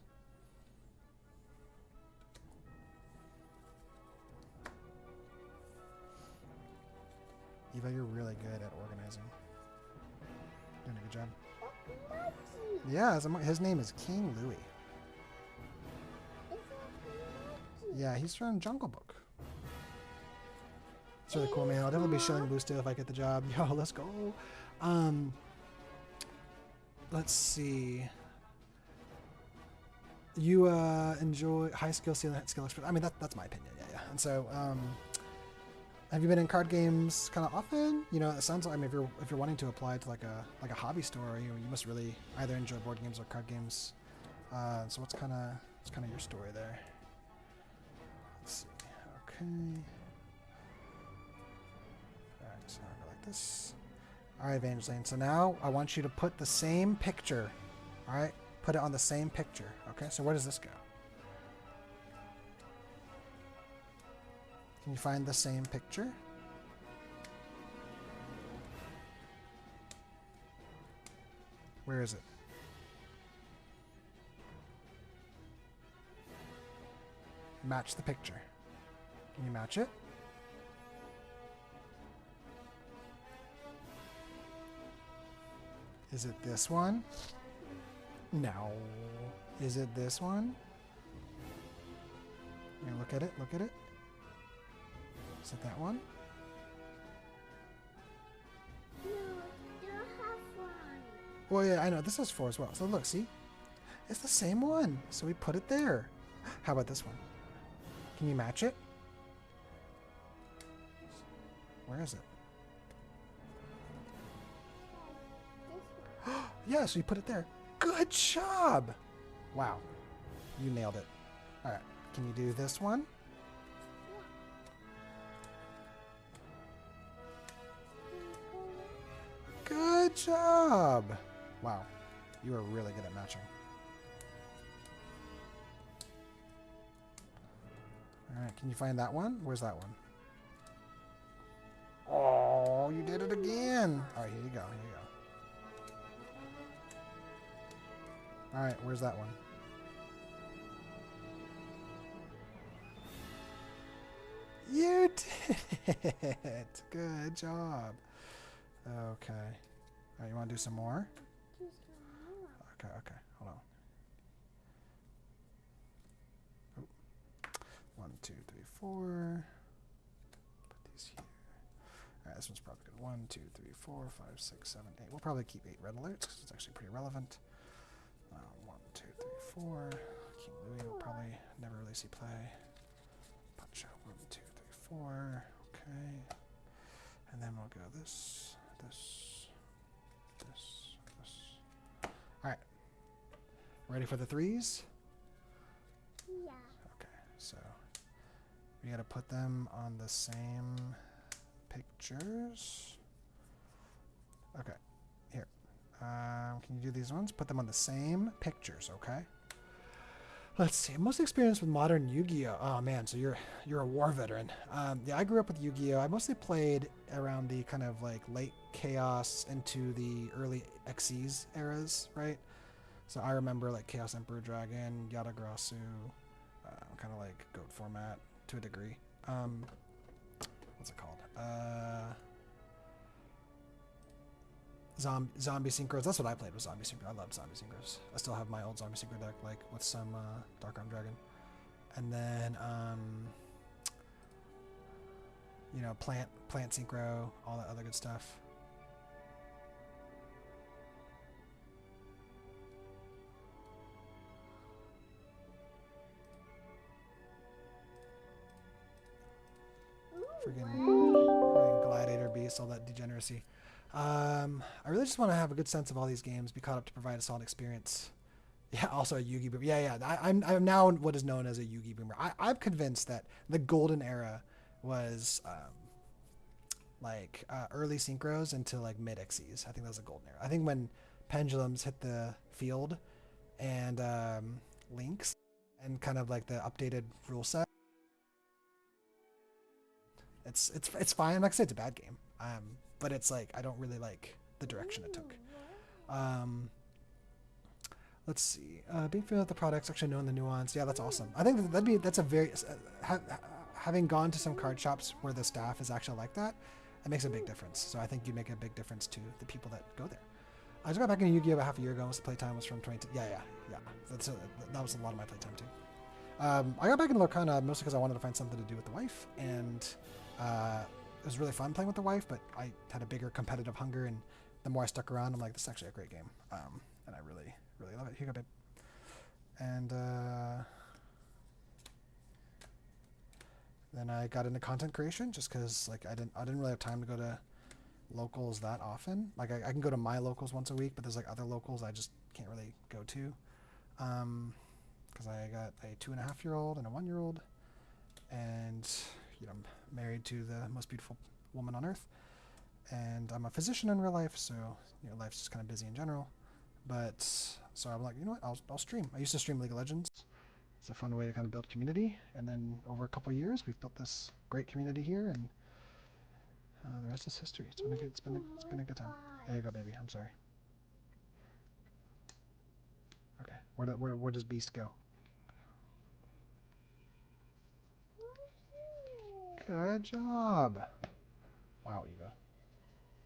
Eva, you're really good at organizing. Doing a good job. Yeah, his name is King Louis. Yeah, he's from Jungle Book. It's really cool, man. I'll definitely be showing Blue Steel if I get the job. Yo, let's go. Let's see. You enjoy high skill expert. I mean, that's my opinion. Yeah. And so, have you been in card games kind of often? You know, it sounds like, I mean, if you're wanting to apply to like a hobby store, you must really either enjoy board games or card games. So what's kind of your story there? Let's see. Okay. All right, so I'll go like this. All right, Evangeline. So now I want you to put the same picture. All right, put it on the same picture. Okay. So where does this go? Can you find the same picture? Where is it? Match the picture. Can you match it? Is it this one? No. Is it this one? Here, look at it. Look at it. Is it that one? No, you don't have one. Well, yeah, I know. This has 4 as well. So look, see? It's the same one. So we put it there. How about this one? Can you match it? Where is it? This one. Yeah, so you put it there. Good job! Wow. You nailed it. Alright, can you do this one? Good job! Wow. You are really good at matching. Alright, can you find that one? Where's that one? Oh, you did it again! Alright, here you go, here you go. Alright, where's that one? You did it! Good job. Okay. Alright, you want to do some more? Just one more. Okay, okay. Hold on. Oh. 1, 2, 3, 4. Put these here. Alright, this one's probably good. 1, 2, 3, 4, 5, 6, 7, 8. We'll probably keep 8 red alerts because it's actually pretty relevant. 1, 2, 3, 4. King Louis will probably never really see play. Punch out 1, 2, 3, 4. Okay. And then we'll go this, this, this, this. Alright. Ready for the 3s? Yeah. Okay, so we gotta put them on the same pictures. Okay, here. Can you do these ones? Put them on the same pictures, okay? Let's see. Most experience with modern Yu-Gi-Oh. Oh man, so you're a war veteran. Yeah, I grew up with Yu-Gi-Oh. I mostly played around the kind of like late Chaos into the early Xyz eras, right? So I remember like Chaos Emperor Dragon, Yadagrasu, kind of like GOAT format to a degree. What's it called? Zombie Synchros. That's what I played with Zombie Synchro. I loved Zombie Synchros. I still have my old Zombie Synchro deck, like with some Dark Arm Dragon, and then you know, Plant Synchro, all that other good stuff. Friggin' Gladiator Beast, all that degeneracy. I really just want to have a good sense of all these games, be caught up to provide a solid experience. Yeah, also a Yu-Gi boomer. Yeah. I'm now what is known as a Yu-Gi boomer. I'm convinced that the golden era was early synchros into like mid Xyz. I think that was a golden era. I think when pendulums hit the field and links and kind of like the updated rule set. It's fine. Like I said, it's a bad game. But it's like I don't really like the direction it took. Let's see. Being familiar with the products, actually knowing the nuance. Yeah, that's awesome. I think that's a very having gone to some card shops where the staff is actually like that, it makes a big difference. So I think you'd make a big difference to the people that go there. I just got back into Yu-Gi-Oh! About half a year ago. The playtime was from 22. Yeah. That was a lot of my playtime too. I got back into Lorcana mostly because I wanted to find something to do with the wife, and was really fun playing with the wife, but I had a bigger competitive hunger, and the more I stuck around, I'm like, this is actually a great game, and I really, really love it. Here you go, babe. And then I got into content creation just because like I didn't really have time to go to locals that often. Like I can go to my locals once a week, but there's like other locals I just can't really go to. Because I got a 2.5-year-old and a 1-year-old, and I'm married to the most beautiful woman on earth, and I'm a physician in real life, so life's just kind of busy in general. But so I'm like, you know what, I'll stream. I used to stream League of Legends. It's a fun way to kind of build community, and then over a couple of years, we've built this great community here, and the rest is history. It's been a good time. There you go, baby. I'm sorry. Okay, where does Beast go? Good job. Wow, Eva.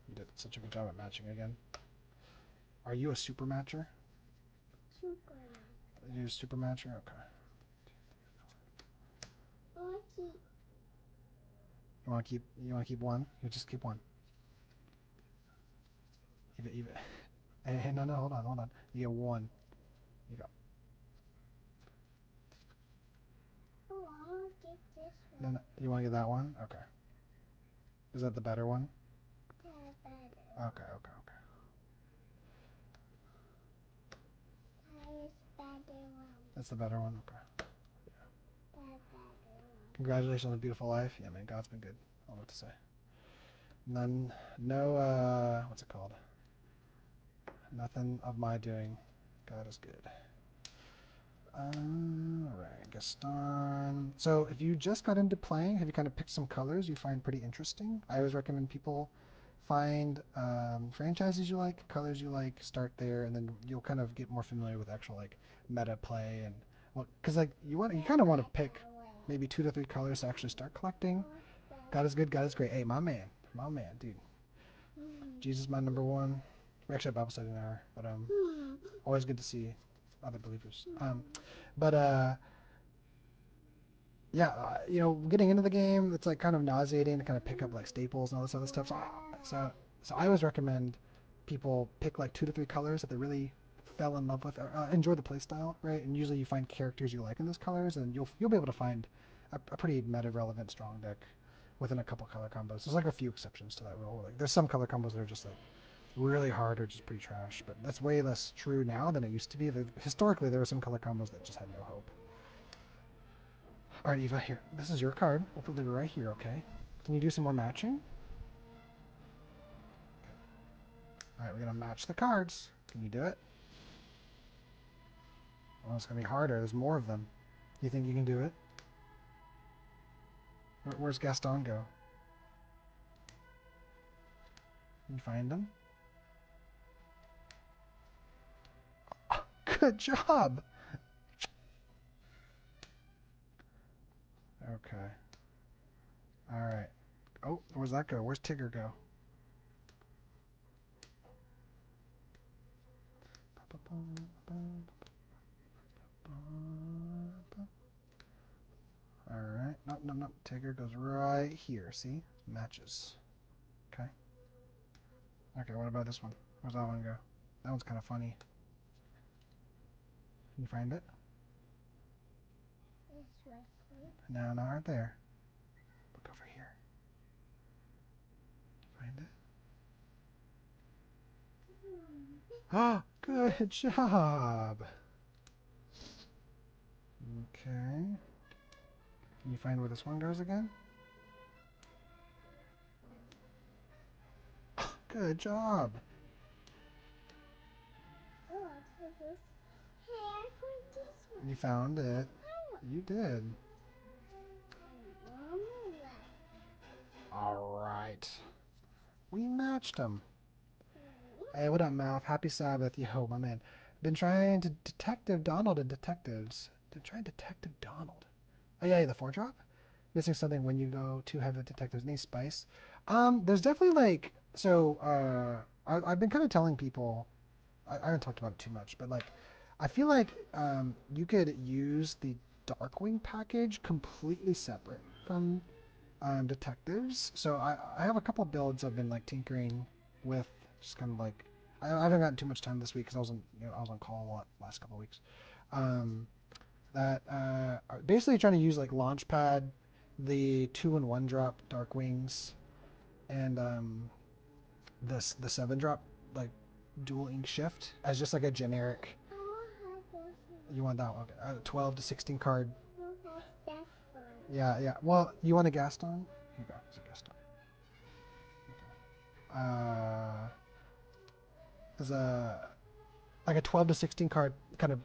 You did such a good job at matching again. Are you a super matcher? Super. Are you a super matcher? Okay. Lucky. You wanna keep one? You just keep one. Eva. Hey, no, hold on. You get one. You go. Oh, I'll get this one. No, you wanna get that one? Okay. Is that the better one? Better. Okay. Highest better one. That's the better one? Okay. Better one. Congratulations on a beautiful life. Yeah, man, God's been good. I don't know what to say. No, what's it called? Nothing of my doing. God is good. Alright, Gaston. So if you just got into playing, have you kind of picked some colors you find pretty interesting? I always recommend people find franchises you like, colors you like, start there, and then you'll kind of get more familiar with actual like meta play and well, because like you kind of want to pick maybe 2 to 3 colors to actually start collecting. God is good, God is great. Hey, my man, dude. Jesus, my number one. We actually have Bible study in an hour, but always good to see other believers. But yeah, getting into the game, it's like kind of nauseating to kind of pick up like staples and all this other stuff. So I always recommend people pick like 2 to 3 colors that they really fell in love with, or enjoy the play style, right? And usually you find characters you like in those colors, and you'll be able to find a pretty meta relevant strong deck within a couple color combos. There's like a few exceptions to that rule. Like there's some color combos that are just like really hard or just pretty trash, but that's way less true now than it used to be. Historically, there were some color combos that just had no hope. All right, Eva, here. This is your card. We'll put it right here, okay? Can you do some more matching? All right, we're gonna match the cards. Can you do it? Oh, it's gonna be harder. There's more of them. You think you can do it? Where's Gaston go? Can you find him? Good job! Okay. Alright. Oh, where's that go? Where's Tigger go? Alright. No. Tigger goes right here. See? Matches. Okay. Okay, what about this one? Where's that one go? That one's kind of funny. Can you find it? It's right here. No, not right there. Look over here. Find it? Ah, good job. Okay. Can you find where this one goes again? Good job. Oh, I'll take this. Hey, I put this one. You found it. You did. All right. We matched them. Hey, what up, Mouth? Happy Sabbath. Yo, my man. Been trying to Detective Donald and Detectives. Been trying Detective Donald. Oh, yeah, the 4-drop? Missing something when you go to have the detectives. Any spice? There's definitely like, so, I've been kind of telling people, I haven't talked about it too much, but like, I feel like you could use the Darkwing package completely separate from detectives. So I have a couple builds I've been like tinkering with, just kind of like I haven't gotten too much time this week because I was on call a lot last couple of weeks. Um, that are basically trying to use like Launchpad, the 2-in-1 drop Dark Wings, and the 7 drop like dual ink shift as just like a generic. I want to have You want that one? Okay. 12 to 16 card. that Yeah, yeah. Well, you want a Gaston? Here you go. It's a Gaston. There's a like a 12 to 16 card kind of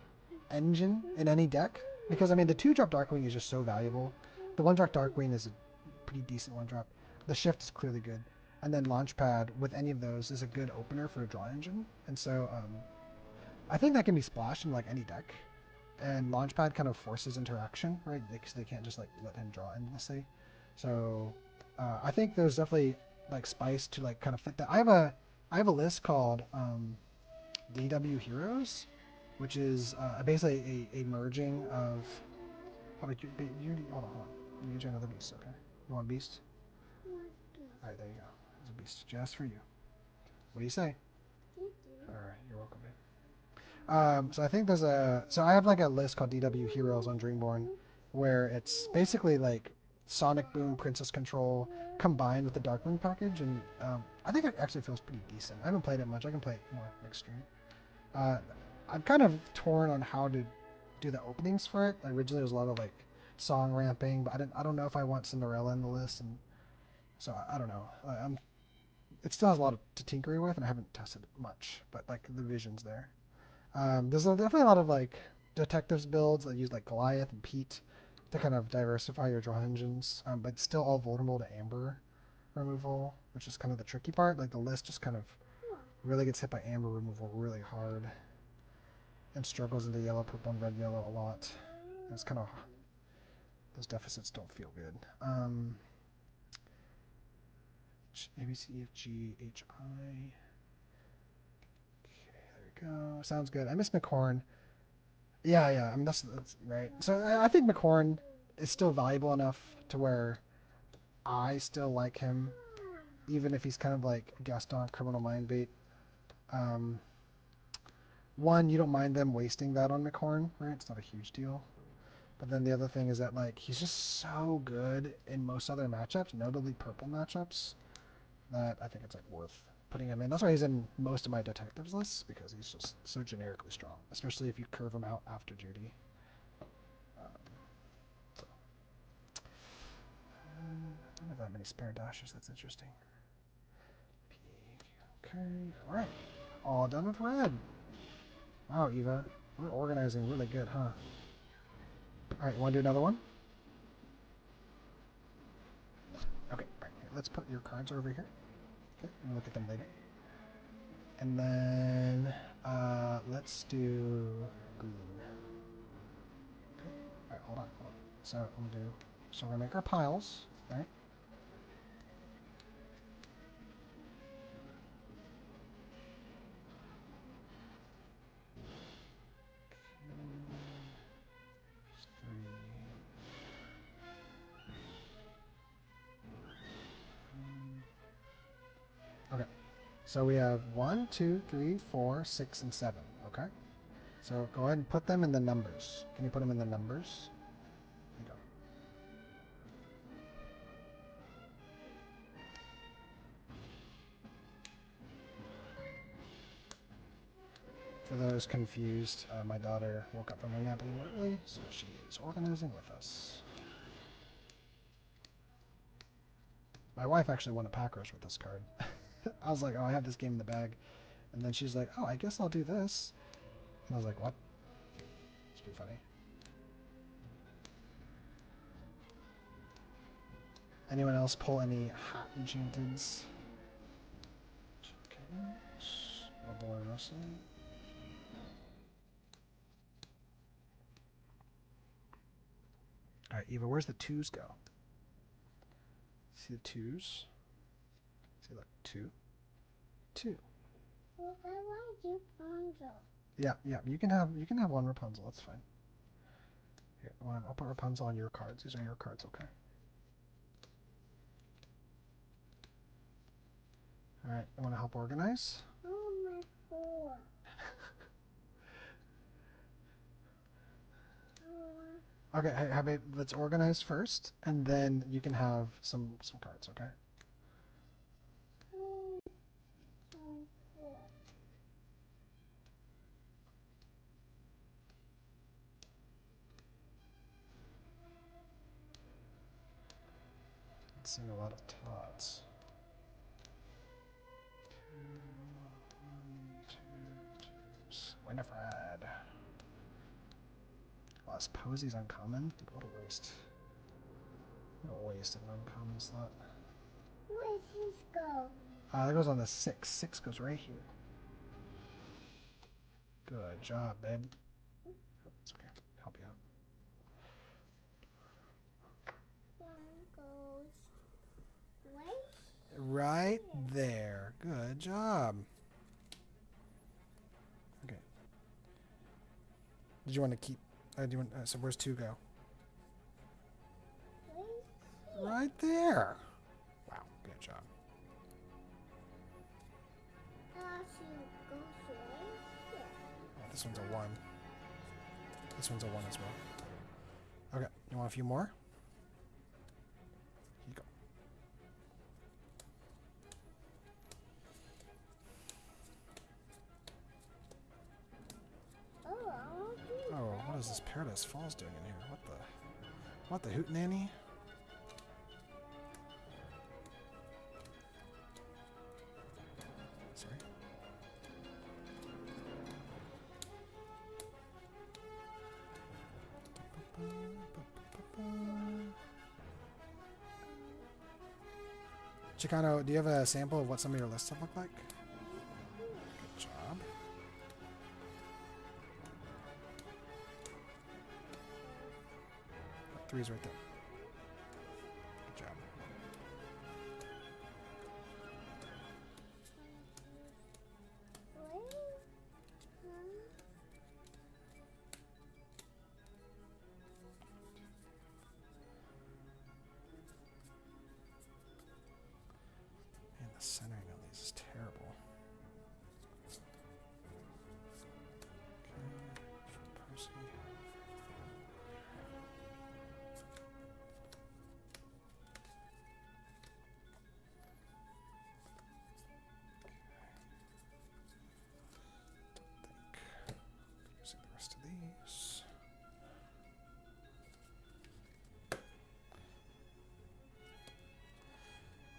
engine in any deck because I mean the 2-drop Darkwing is just so valuable. The 1-drop Darkwing is a pretty decent 1-drop. The shift is clearly good, and then Launchpad with any of those is a good opener for a draw engine. And so I think that can be splashed in like any deck. And Launchpad kind of forces interaction, right? Because they can't just like let him draw endlessly. So I think there's definitely like spice to like kind of fit that. I have a list called DW Heroes, which is basically a merging of. Hold on, hold on. You get another beast, okay? You want beast? All right, there you go. There's a beast just for you. What do you say? All right, you're welcome, babe. So I think so I have like a list called DW Heroes on Dreamborn, where it's basically like Sonic Boom, Princess Control combined with the Darkwing package, and I think it actually feels pretty decent. I haven't played it much. I can play it more next stream. I'm kind of torn on how to do the openings for it. Originally, there was a lot of like song ramping, but I don't know if I want Cinderella in the list, and so I don't know. It still has a lot to tinkering with, and I haven't tested it much, but like the vision's there. There's definitely a lot of like detectives builds that use like Goliath and Pete to kind of diversify your draw engines, but still all vulnerable to amber removal, which is kind of the tricky part. Like the list just kind of really gets hit by amber removal really hard and struggles into yellow, purple, and red, yellow a lot. And it's kind of those deficits don't feel good. A B C E F G H I. Okay, there we go. Sounds good. I miss McHorn. Yeah, yeah. I mean, that's right. So I think McHorn is still valuable enough to where I still like him, even if he's kind of like Gaston criminal mind bait. Um, One, you don't mind them wasting that on McHorn, right? It's not a huge deal. But then the other thing is that like he's just so good in most other matchups, notably purple matchups, that I think it's like worth putting him in. That's why he's in most of my detectives lists because he's just so generically strong, especially if you curve him out after duty. So. I don't have that many spare dashes. That's interesting. Okay. All right. All done with red. Wow, Eva. We're organizing really good, huh? All right. You want to do another one? Okay. Right. Here, let's put your cards over here. Okay. We'll look at them later. And then let's do green. Okay. All right. Hold on. Hold on. So I'm gonna do. So we're gonna make our piles, right? Okay. So we have 1, 2, 3, 4, 6, and 7. Okay. So go ahead and put them in the numbers. Can you put them in the numbers? There you go. For those confused, my daughter woke up from her nap a little early, so she is organizing with us. My wife actually won a pack rush with this card. I was like, oh, I have this game in the bag. And then she's like, oh, I guess I'll do this. And I was like, what? It's pretty funny. Anyone else pull any hot enchanteds? Okay. Boy Russell. All right, Eva, where's the twos go? See the twos? See, look, 2, 2. Well, I want you Ponzo. Yeah, yeah. You can have one Rapunzel. That's fine. Here, I'll put Rapunzel on your cards. These are your cards, okay? All right, I want to help organize. Oh, my four. Okay, hey, let's organize first, and then you can have some cards. Okay. Seeing a lot of tots. Winifred. Lost Posies uncommon. What a waste. What a waste of an uncommon slot. Where's his go? That goes on the 6. 6 goes right here. Good job, babe. It's okay. Help you out. One goes Right there. Good job. Okay. Did you want to keep? Do you want? So where's 2 go? Right there. Wow. Good job. Oh, this one's a 1. This one's a 1 as well. Okay. You want a few more? Here you go. Oh, what is this Paradise Falls doing in here? What the hootenanny? Sorry. Chicano, do you have a sample of what some of your lists have looked like? Good job. Three's right there. Good job. Man, the centering of these is terrible. Okay, Percy. See the rest of these.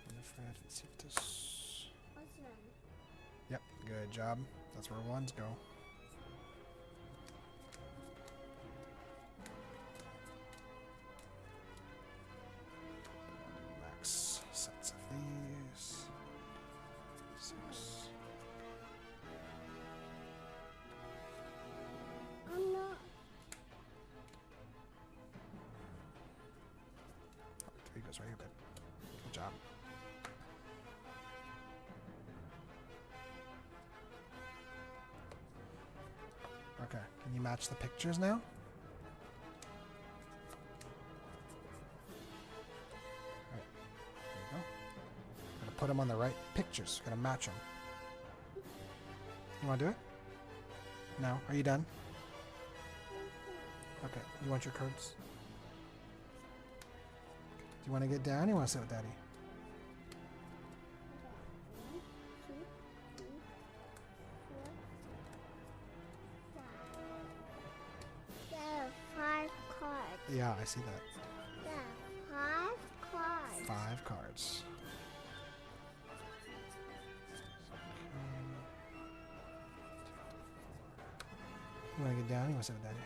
Winifred, let's see if this. Yep, good job. That's where 1s go. Max sets of these. 6. I'm not. 3 goes right here, babe. Good job. Okay, can you match the pictures now? Alright, there you go. Gotta put them on the right pictures. Gotta match them. You wanna do it? No? Are you done? Okay, you want your cards? Do you want to get down or you want to sit with Daddy? There are 5 cards. Yeah, I see that. There are 5 cards. 5 cards. You want to get down or you want to sit with Daddy?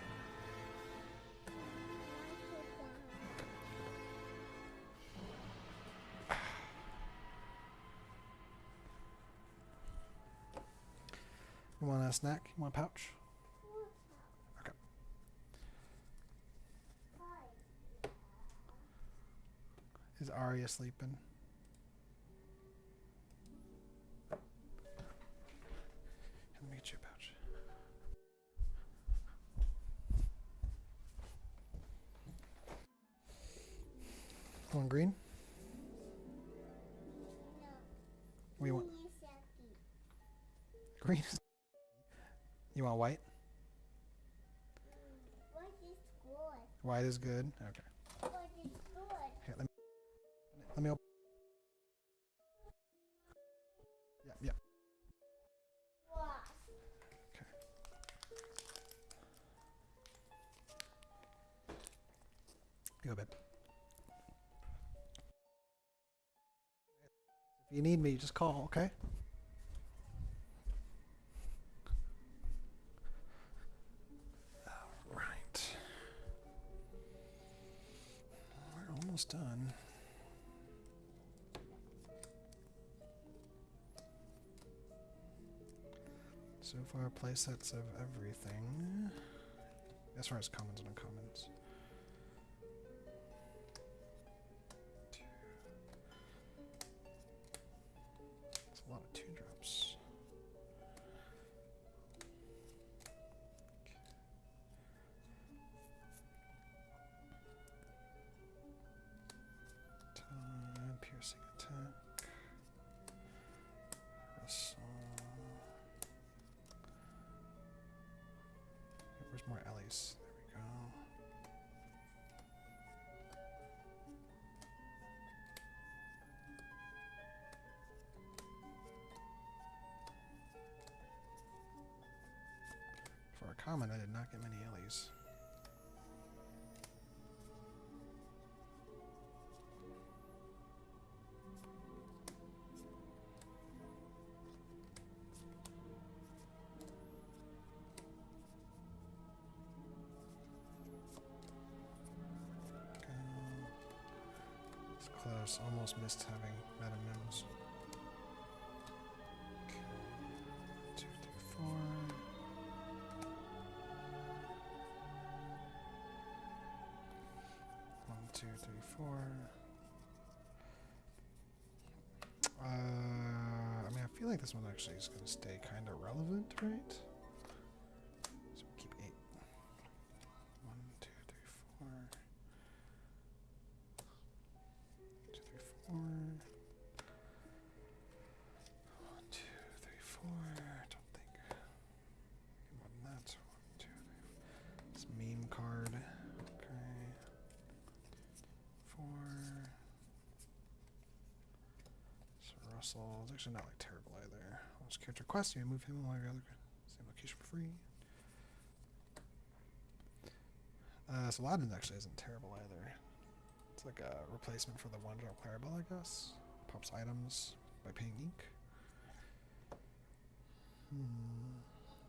You want a snack? You want a pouch? Okay. Is Arya sleeping? Let me get you a pouch. You want green? No. What do you want? Please Green is... You want white? What is good? White is good. Okay. What is good? Here, let me open. Yeah, yeah. What? Okay. Go, babe. If you need me, just call, okay? All right. We're almost done. So far, play sets of everything. As far as commons and uncommons. It's a lot of 2-drops. Time, piercing attack. Wrestle. Where's more Ellies? There we go. For a common, I did not get many Ellies. It's close. Almost missed having Madam Mims. Okay. 2, 3, 4. One, two, three, four. I mean, I feel like this one actually is going to stay kind of relevant, right? So we keep 8. 1, 2, 3, 4. 2, 3, 4. 1, 2, 3, 4. I don't think more than that. 1, 2, 3. This meme card. Okay. 4. So Russell is actually not like terrible either. Launch character quest. You move him in one of your other same location for free. So Aladdin actually isn't terrible either. It's like a replacement for the 1-drop Clarabelle, I guess. Pops items by paying ink.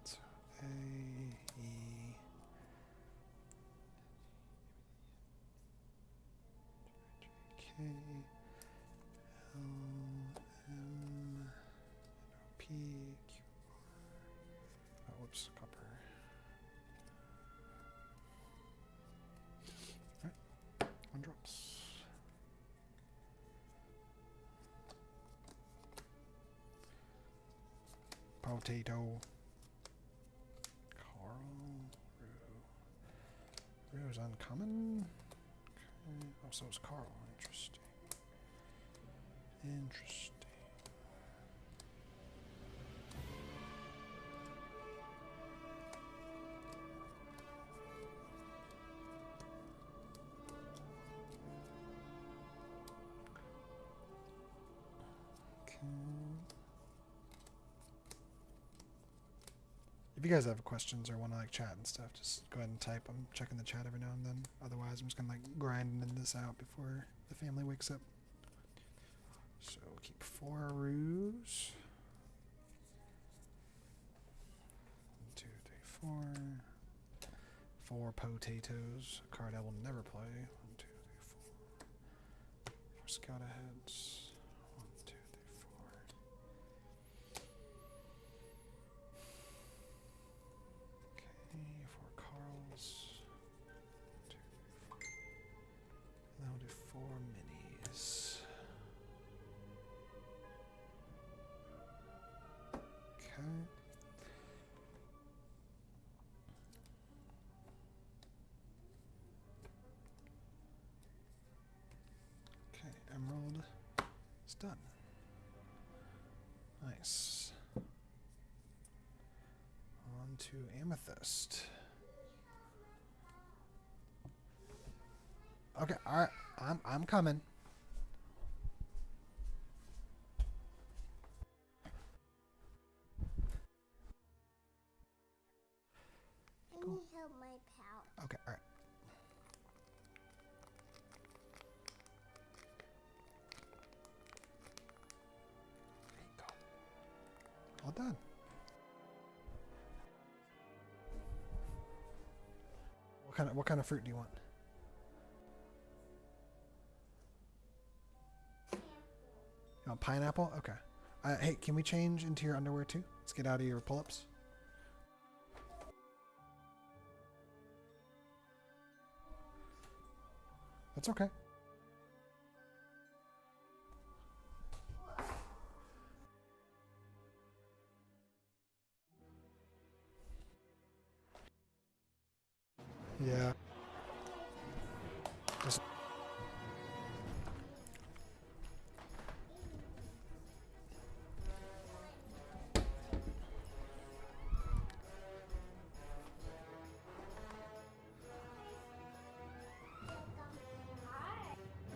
So A, E, K, L, M, P, Q, R. Oh, whoops, copper. Alright, 1-drops. Potato. Carl. Rue. Rue is uncommon. Okay. Oh, so is Carl. Interesting. Interesting. Okay. If you guys have questions or want to like chat and stuff, just go ahead and type. I'm checking the chat every now and then. Otherwise, I'm just gonna like grinding this out before the family wakes up. So we'll keep 4 roos. 1, 2, 3, 4. 4 potatoes. A card I will never play. 1, 2, 3, 4. 4 scout aheads. 1, 2, 3, 4. Okay, 4 Carls. 2, 3, 4. And then we'll do 4 minis. Okay. Okay, emerald is done. Nice. to amethyst. Okay, all right. I'm coming. I need help my pal. Okay, all right. There you go. All done. What kind of fruit do you want? You want pineapple? Okay. Hey, can we change into your underwear too? Let's get out of your pull-ups. That's okay. Yeah. Just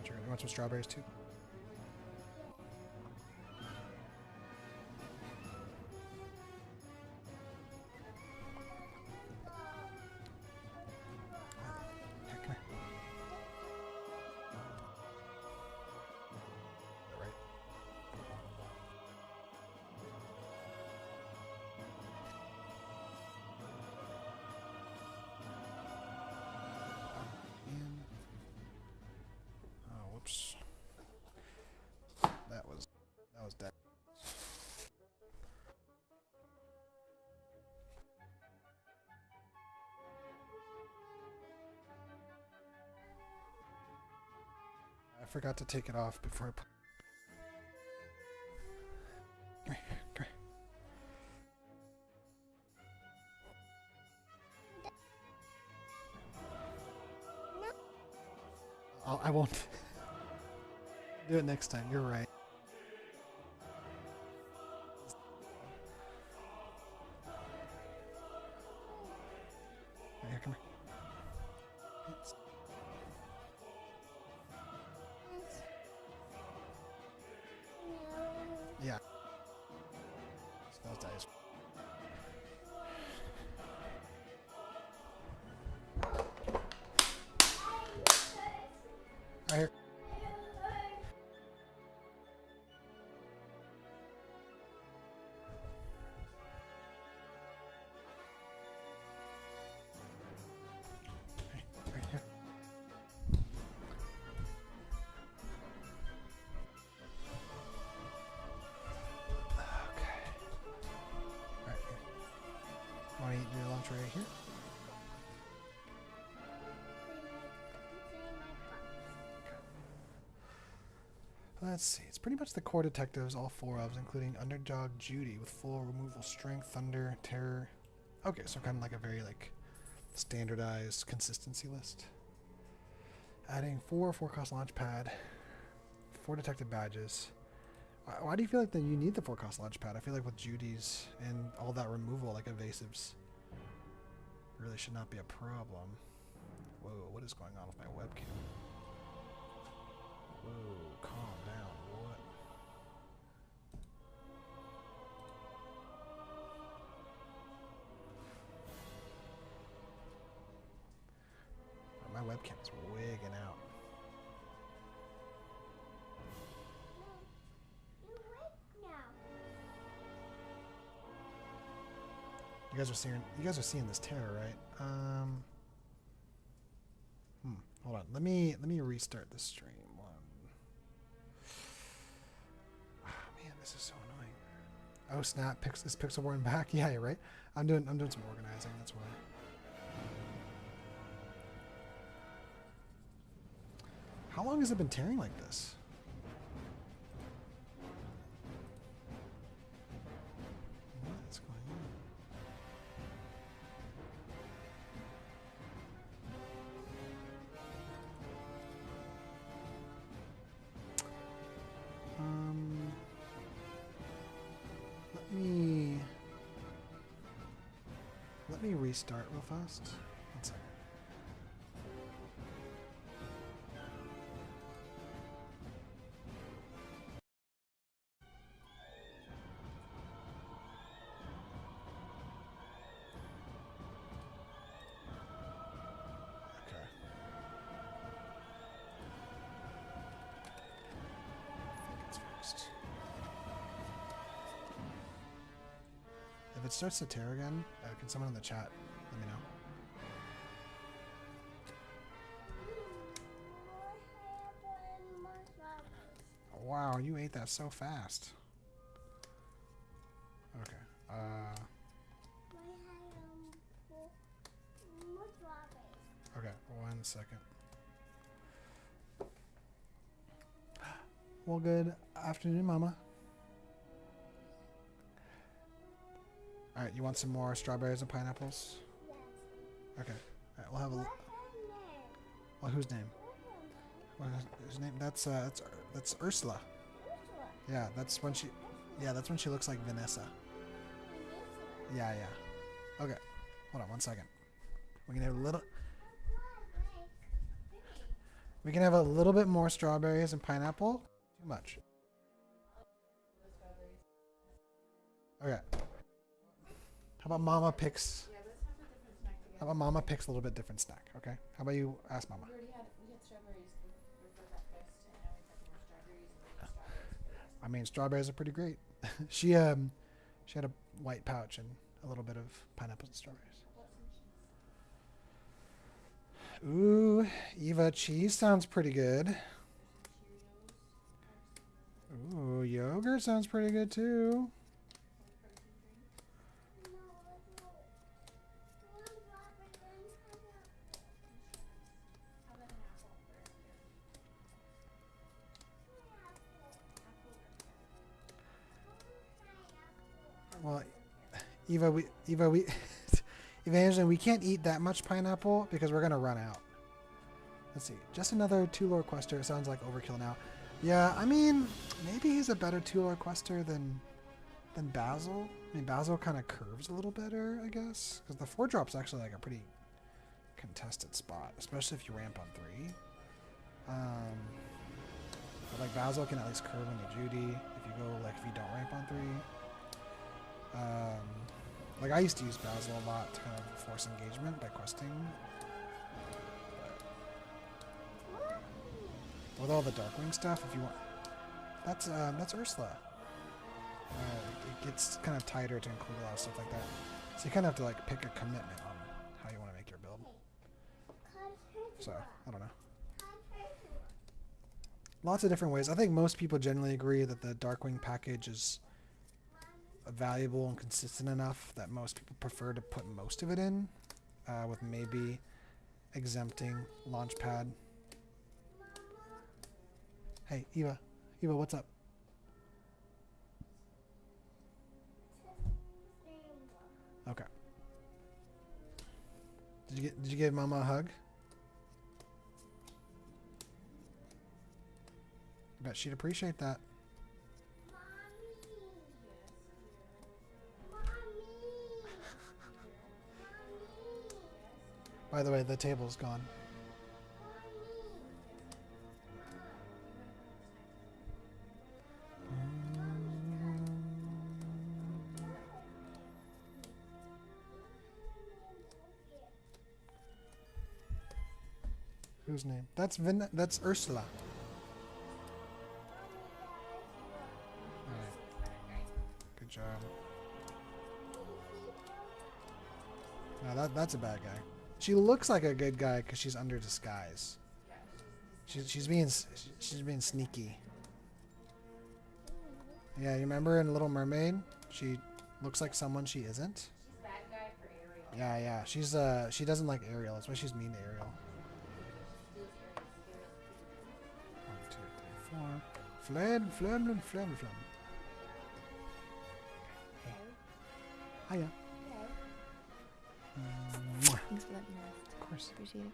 you want some strawberries too? Here, come here. Right. And oh, whoops. That was dead. I forgot to take it off before I put. Come here, come here. I won't. Do it next time. You're right. Right here, come here. Yeah. Smells nice. Right here. Right here. Okay. Right here. Want to eat your lunch right here? Let's see. It's pretty much the core detectives, all four of, including Underdog Judy with full removal strength, thunder, terror. Okay, so kind of like a very like standardized consistency list. Adding 4-cost launch pad, 4 detective badges. Why do you feel like that you need the 4-cost launch pad? I feel like with Judy's and all that removal, like evasives, really should not be a problem. Whoa, what is going on with my webcam? Whoa, calm down. What? My webcam is wigging out. You wait now. You guys are seeing this terror, right? Hold on. Let me restart the stream. Oh, man, this is so annoying. Oh snap! Is Pixelborn back? Yeah, you're right. I'm doing some organizing. That's why. How long has it been tearing like this? What's going on? Let me. me restart real fast. 1 second. Okay. I think it's fixed. If it starts to tear again, can someone in the chat let me know? Wow, you ate that so fast. Okay. Okay, 1 second. Well, good afternoon, Mama. All right, you want some more strawberries and pineapples? Okay. All right, we'll have a. Well, whose name? What is his name? That's Ursula. Yeah, that's when she. Yeah, that's when she looks like Vanessa. Yeah, yeah. Okay. Hold on 1 second. We can have a little. We can have a little bit more strawberries and pineapple. Too much. Okay. How about Mama picks? How about Mama picks a little bit different snack? Okay. How about you ask Mama? We had strawberries for breakfast, and now we've had more strawberries and strawberries. I mean, strawberries are pretty great. She had a white pouch and a little bit of pineapples and strawberries. Ooh, Eva, cheese sounds pretty good. Ooh, yogurt sounds pretty good too. Well, Eva, Evangeline, we can't eat that much pineapple because we're gonna run out. Let's see, just another 2-lore quester. Sounds like overkill now. Yeah, I mean, maybe he's a better 2-lore quester than Basil. I mean, Basil kind of curves a little better, I guess, because the 4-drop's actually like a pretty contested spot, especially if you ramp on 3. But like Basil can at least curve into Judy if you go if you don't ramp on 3. Like I used to use Basil a lot to kind of force engagement by questing. But with all the Darkwing stuff, if you want, that's Ursula. It gets kind of tighter to include a lot of stuff like that. So you kind of have to like pick a commitment on how you want to make your build. So I don't know. Lots of different ways. I think most people generally agree that the Darkwing package is valuable and consistent enough that most people prefer to put most of it in, with maybe exempting Launchpad. Hey, Eva, what's up? Okay. Did you give Mama a hug? I bet she'd appreciate that. By the way, the table's gone. Whose name? That's Ursula. Alright. Good job. No, that's a bad guy. She looks like a good guy because she's under disguise. She's being sneaky. Yeah, you remember in Little Mermaid? She looks like someone she isn't. She's bad guy for Ariel. Yeah. She doesn't like Ariel. That's why she's mean to Ariel. 1, 2, 3, 4. Flem. Hey. Hiya. Thanks for letting me rest. Of course. Appreciate it.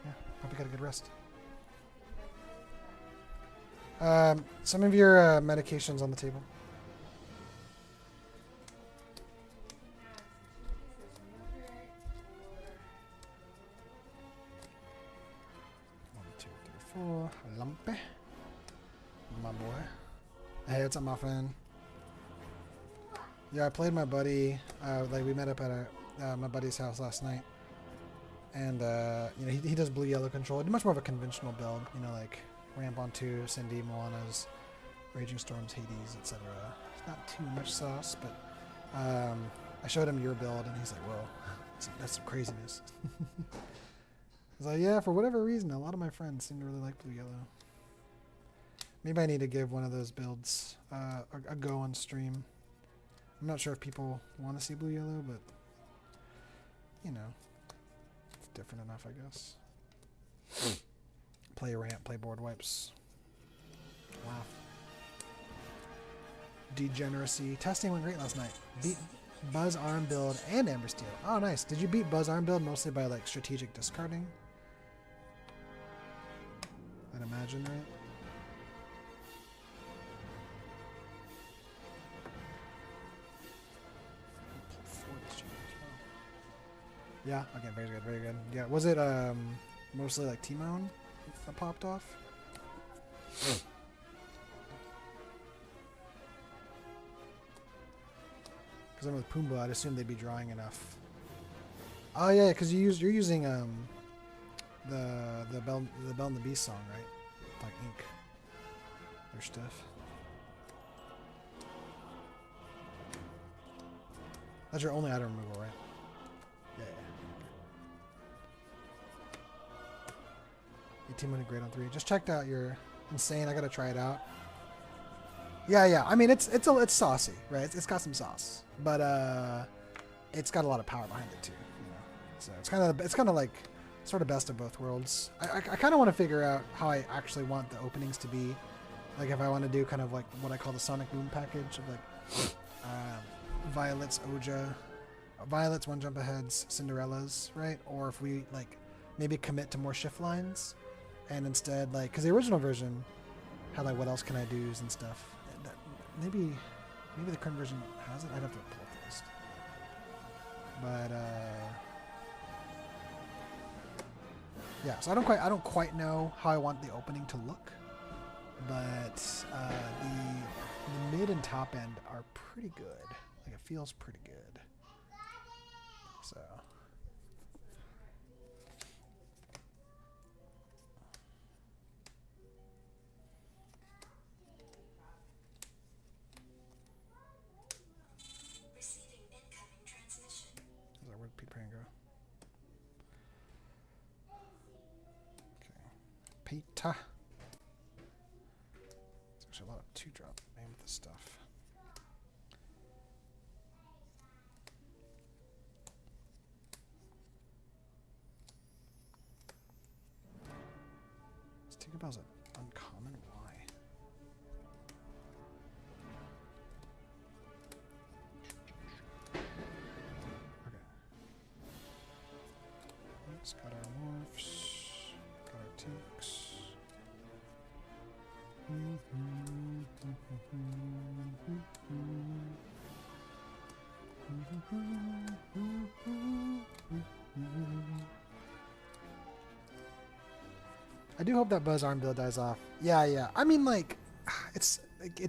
Yeah, hope you got a good rest. Some of your medications on the table. Oh, Lumpy. My boy. Hey, what's up, my friend? Yeah, I played my buddy. Like, we met up at my buddy's house last night. And, you know, he does blue-yellow control. Much more of a conventional build. You know, like, ramp on 2, Cindy, Moana's, Raging Storms, Hades, etc. It's not too much sauce, but I showed him your build, and he's like, whoa, that's some craziness. I was like, yeah, for whatever reason, a lot of my friends seem to really like blue-yellow. Maybe I need to give one of those builds a go on stream. I'm not sure if people want to see blue-yellow, but, you know, it's different enough, I guess. Play ramp, play board wipes. Laugh. Degeneracy. Testing went great last night. Beat Buzz Arm build and Amber Steel. Oh, nice. Did you beat Buzz Arm build mostly by, like, strategic discarding? I'd imagine, right? Yeah, okay, very good, very good. Yeah, was it mostly like Timon that popped off? Because I'm with Pumbaa, I'd assume they'd be drawing enough. Oh yeah, because you're using the Bell and the Beast song, right? Like ink. Their stuff. That's your only item removal, right? Yeah. Your team went great on 3. Just checked out your insane. I gotta try it out. Yeah. I mean, it's saucy, right? It's got some sauce, but it's got a lot of power behind it too. You know? So it's kind of like sort of best of both worlds. I kind of want to figure out how I actually want the openings to be. Like if I want to do kind of like what I call the Sonic Boom package of like Violet's Oja, Violet's One Jump Aheads, Cinderella's, right? Or if we like maybe commit to more shift lines and instead like, because the original version had like what else can I do's and stuff. Maybe the current version has it. I'd have to pull up the list. But yeah, so I don't quite know how I want the opening to look, but the mid and top end are pretty good. Like it feels pretty good. So. Where'd Pete Pran go? Okay. Peter. There's actually a lot of 2-drop name with this stuff. This Tinkerbell's an uncommon. Why? Got our morphs, got our tinks. I do hope that Buzz Arm build dies off. Yeah. I mean, like, it's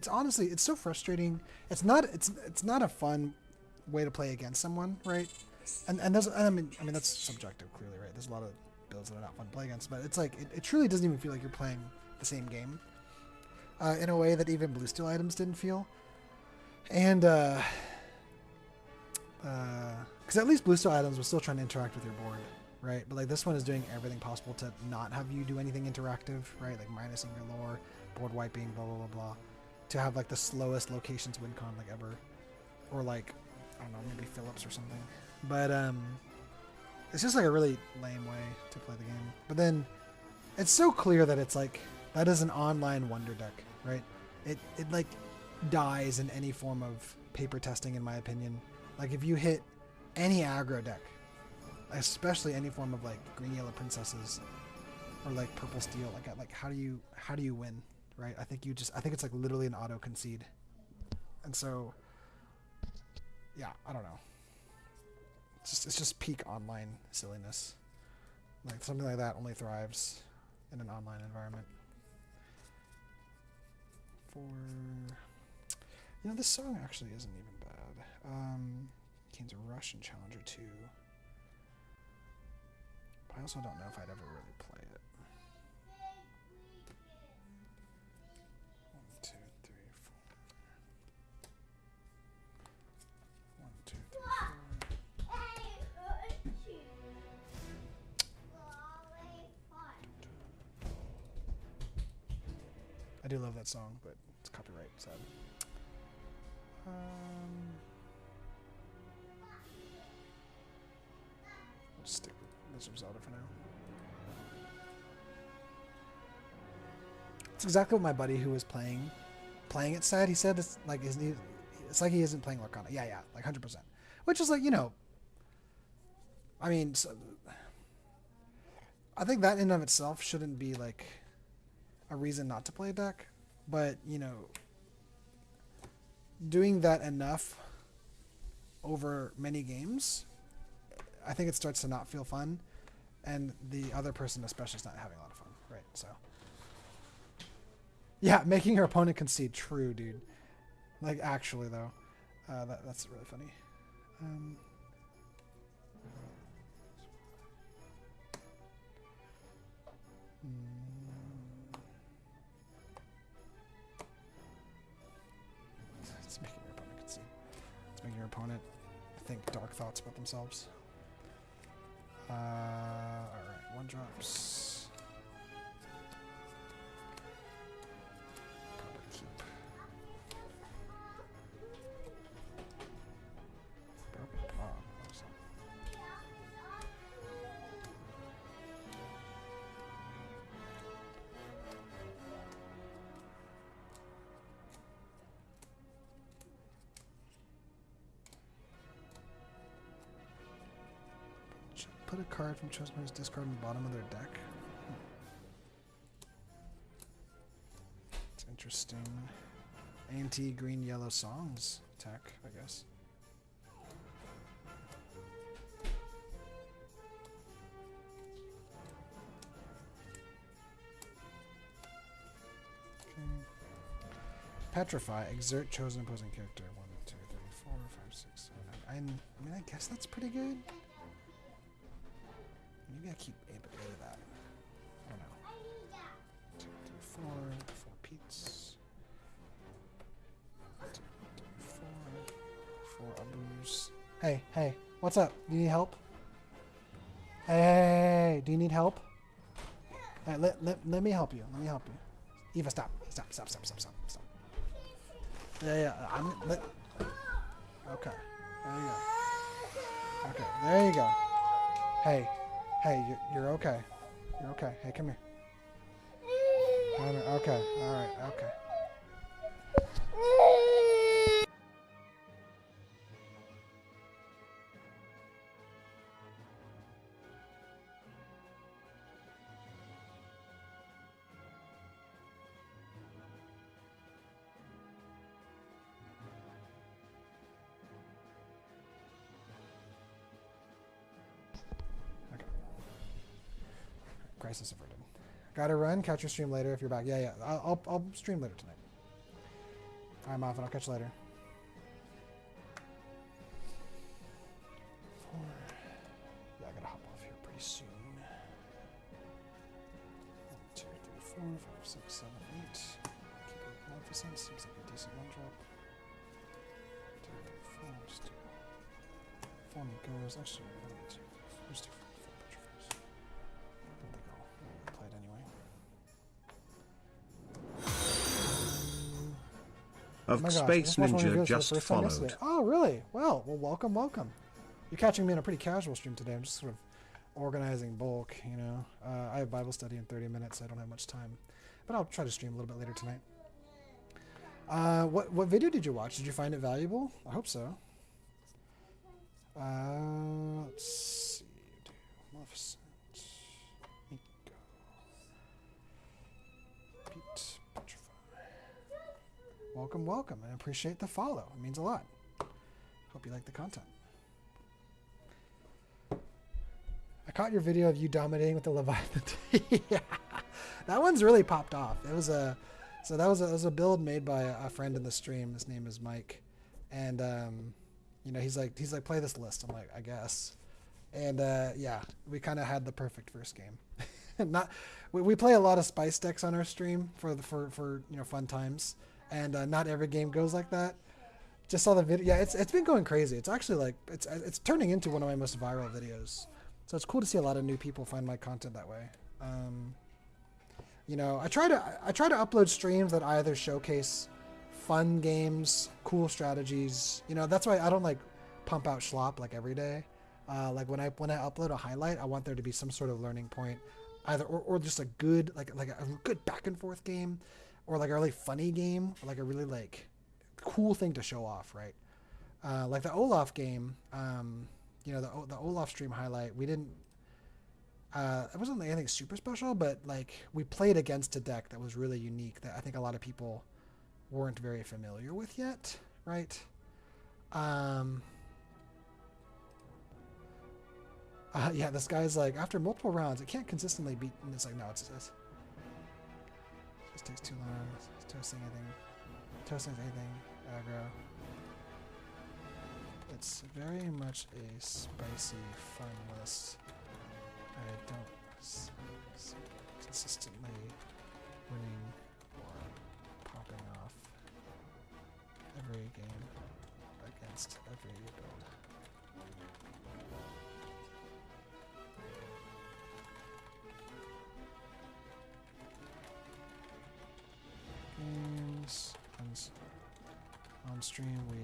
honestly, it's so frustrating. It's not a fun way to play against someone, right? And I mean that's subjective, clearly, right? There's a lot of builds that are not fun to play against, but it's like it truly doesn't even feel like you're playing the same game in a way that even blue steel items didn't feel. And because at least blue steel items was still trying to interact with your board, right? But like this one is doing everything possible to not have you do anything interactive, right? Like minusing your lore, board wiping, blah blah blah blah, to have like the slowest locations win con like ever, or like I don't know, maybe Phillips or something. But it's just like a really lame way to play the game. But then it's so clear that it's like that is an online wonder deck, right? It like dies in any form of paper testing, in my opinion. Like if you hit any aggro deck, especially any form of like green yellow princesses or like purple steel, like how do you win, right? I think it's like literally an auto concede. And so yeah, I don't know. It's just peak online silliness. Like something like that only thrives in an online environment. This song actually isn't even bad. King's a Russian Challenger 2. But I also don't know if I'd ever really play it. 1, 2, 3, 4. 1, 2, 3, 4. I do love that song, but it's copyright, sad. I'll stick with Legend of Zelda for now. It's exactly what my buddy who was playing it said. He said it's like it's like he isn't playing Lorcana. Yeah, like 100%. Which is like, I mean, I think that in and of itself shouldn't be like a reason not to play a deck, but doing that enough over many games, I think it starts to not feel fun, and the other person especially is not having a lot of fun, right? So yeah, making your opponent concede, true, dude. Like, actually though, that's really funny. It's making your opponent concede. It's making your opponent think dark thoughts about themselves. Alright, 1 drops. Probably keep. Broken Pawn. What is that? Put a card from chosen player's discard in the bottom of their deck. It's interesting. Anti green yellow songs tech, I guess. Okay. Petrify. Exert chosen opposing character. 1, 2, 3, 4, 5, 6, 7, 8. I mean, I guess that's pretty good. Maybe I keep a bit of that. I don't know. 2, 3, 4. 4 Pete's. 2, 3, 4. 4 Abus. Hey, what's up? Do you need help? Hey, do you need help? Hey, let me help you. Let me help you. Eva, stop. Stop. Yeah. Okay. There you go. Okay, there you go. Hey, you're okay. You're okay. Hey, come here. Okay, alright, okay. Crisis averted. Gotta run. Catch your stream later if you're back. Yeah. I'll stream later tonight. I'm off and I'll catch you later. 4. Yeah, I gotta hop off here pretty soon. 1, 2, 3, 4, 5, 6, 7, 8. Keep it magnificent. Seems like a decent 1 drop. 2, 3, 4. Just do 4 goes. Actually, 1, 2, 3, 4. Just do 4 petrifies. Play it anyway. Of Oh Space Ninja just followed. Oh, really? Well, welcome. You're catching me on a pretty casual stream today. I'm just sort of organizing bulk, I have Bible study in 30 minutes. So I don't have much time. But I'll try to stream a little bit later tonight. What video did you watch? Did you find it valuable? I hope so. Let's see. Maleficent. Miko. Pete. Petrify. Welcome. I appreciate the follow. It means a lot. Hope you like the content. I caught your video of you dominating with the Leviathan. Yeah. That one's really popped off. It was a that was a build made by a friend in the stream. His name is Mike, and you know, he's like play this list. I'm like, I guess, and yeah, we kind of had the perfect first game. Not we play a lot of spice decks on our stream for you know, fun times, and not every game goes like that. Just saw the video. Yeah, it's been going crazy. It's actually like it's turning into one of my most viral videos. So it's cool to see a lot of new people find my content that way. You know, I try to upload streams that either showcase fun games, cool strategies. You know, that's why I don't like pump out schlop like every day. Like when I upload a highlight, I want there to be some sort of learning point, either or just a good like a good back and forth game, or like a really funny game, or like a really like cool thing to show off, right? Like the Olaf game. You know, the Olaf stream highlight. We didn't. It wasn't like anything super special, but like we played against a deck that was really unique that I think a lot of people weren't very familiar with yet, right? Yeah, this guy's like, after multiple rounds, it can't consistently beat. And it's like, no, it just takes too long. It's toasting anything, aggro. It's very much a spicy, fun list. I don't see consistently winning or popping off every game against every build. Games on stream we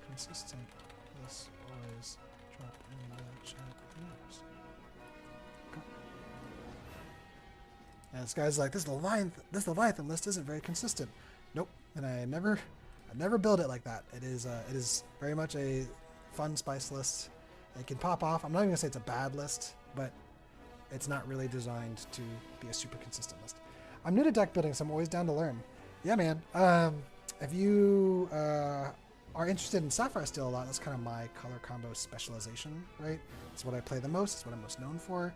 consistent. This always drop in the chat. Cool. And this guy's like, this Leviathan list isn't very consistent. Nope. And I never build it like that. It is very much a fun spice list. It can pop off. I'm not even gonna say it's a bad list, but it's not really designed to be a super consistent list. I'm new to deck building, so I'm always down to learn. Yeah, man. If you are interested in Sapphire Steel a lot, that's kind of my color combo specialization, right? It's what I play the most. It's what I'm most known for.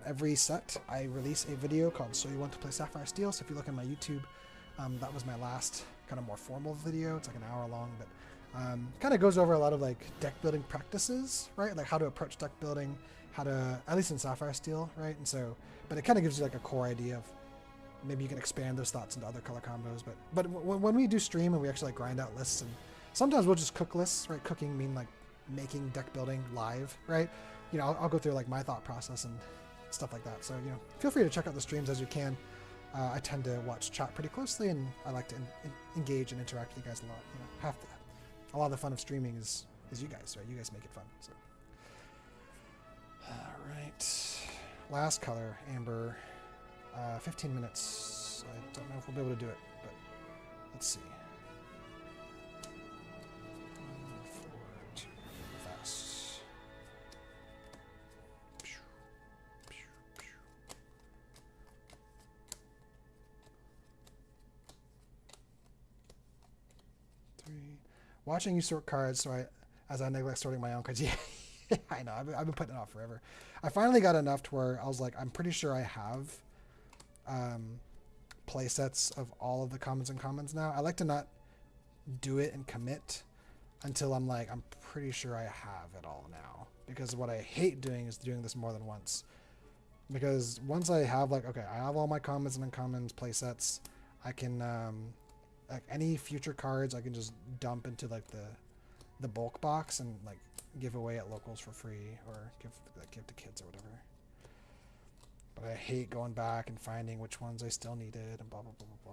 Every set, I release a video called So You Want to Play Sapphire Steel. So if you look at my YouTube, that was my last kind of more formal video. It's like an hour long, but kind of goes over a lot of like deck building practices, right? Like how to approach deck building, how to, at least in Sapphire Steel, right? And so, but it kind of gives you like a core idea of maybe you can expand those thoughts into other color combos. But when we do stream and we actually like grind out lists, and sometimes we'll just cook lists, right? Cooking mean like making deck building live, right? You know, I'll go through like my thought process and stuff like that. So, you know, feel free to check out the streams as you can. I tend to watch chat pretty closely, and I like to engage and interact with you guys a lot. You know, a lot of the fun of streaming is you guys, right? You guys make it fun. So, all right, last color, amber. 15 minutes. I don't know if we'll be able to do it, but let's see. 4, 2, fast. Watching you sort cards, so as I neglect sorting my own cards. Yeah, I know. I've been putting it off forever. I finally got enough to where I was like, I'm pretty sure I have play sets of all of the commons and commons now. I like to not do it and commit until I'm like, I'm pretty sure I have it all now. Because what I hate doing is doing this more than once. Because once I have like, okay, I have all my commons and uncommons play sets, I can, like any future cards I can just dump into like the bulk box and like give away at locals for free, or give to kids or whatever. But I hate going back and finding which ones I still needed and blah blah blah blah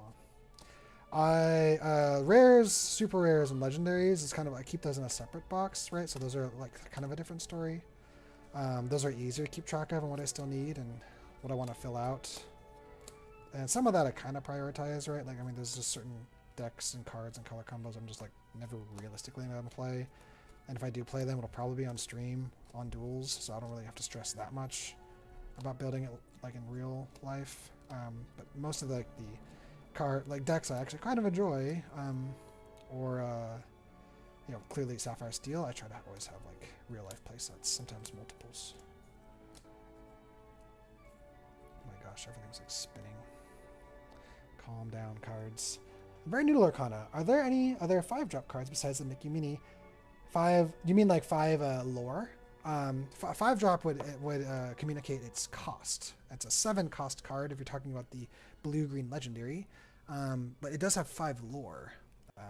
blah. Rares, super rares, and legendaries is kind of, I keep those in a separate box, right? So those are like kind of a different story. Those are easier to keep track of and what I still need and what I want to fill out. And some of that I kind of prioritize, right? Like, I mean, there's just certain decks and cards and color combos I'm just like never realistically going to play. And if I do play them, it'll probably be on stream, on duels, so I don't really have to stress that much about building it like in real life. But most of the card decks I actually kind of enjoy, or clearly Sapphire Steel. I try to always have like real life playsets, sometimes multiples. Oh my gosh, everything's like spinning. Calm down, cards. I'm very new to Lorcana. Are there any other 5-drop cards besides the Mickey Mini? 5? You mean like 5 lore? 5-drop would communicate its cost. It's a 7 cost card if you're talking about the blue-green legendary, but it does have 5 lore,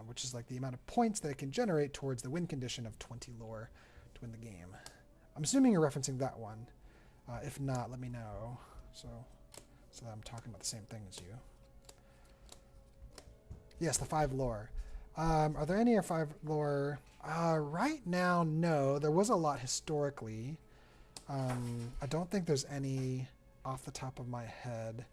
which is like the amount of points that it can generate towards the win condition of 20 lore to win the game. I'm assuming you're referencing that one. If not, let me know. So that I'm talking about the same thing as you. Yes, the 5 lore. Are there any 5 lore? Right now, no. There was a lot historically. I don't think there's any off the top of my head,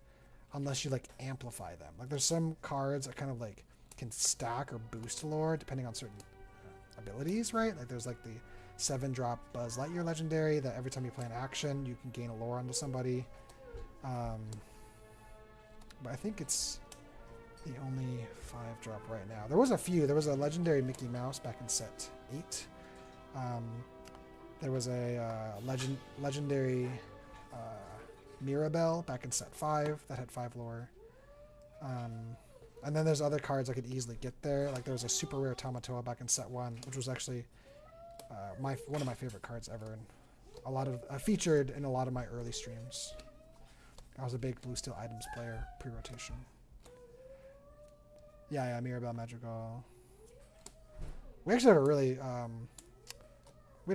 unless you like amplify them. Like there's some cards that kind of like can stack or boost lore depending on certain abilities, right? Like there's like the 7-drop Buzz Lightyear legendary that every time you play an action, you can gain a lore onto somebody. But I think it's the only 5-drop right now. There was a few. There was a legendary Mickey Mouse back in set 8. There was a legendary Mirabelle back in set 5 that had 5 lore. And then there's other cards I could easily get there. Like there was a super rare Tamatoa back in set 1, which was actually one of my favorite cards ever. And featured in a lot of my early streams. I was a big Blue Steel items player pre-rotation. Yeah, Mirabelle Madrigal. We actually had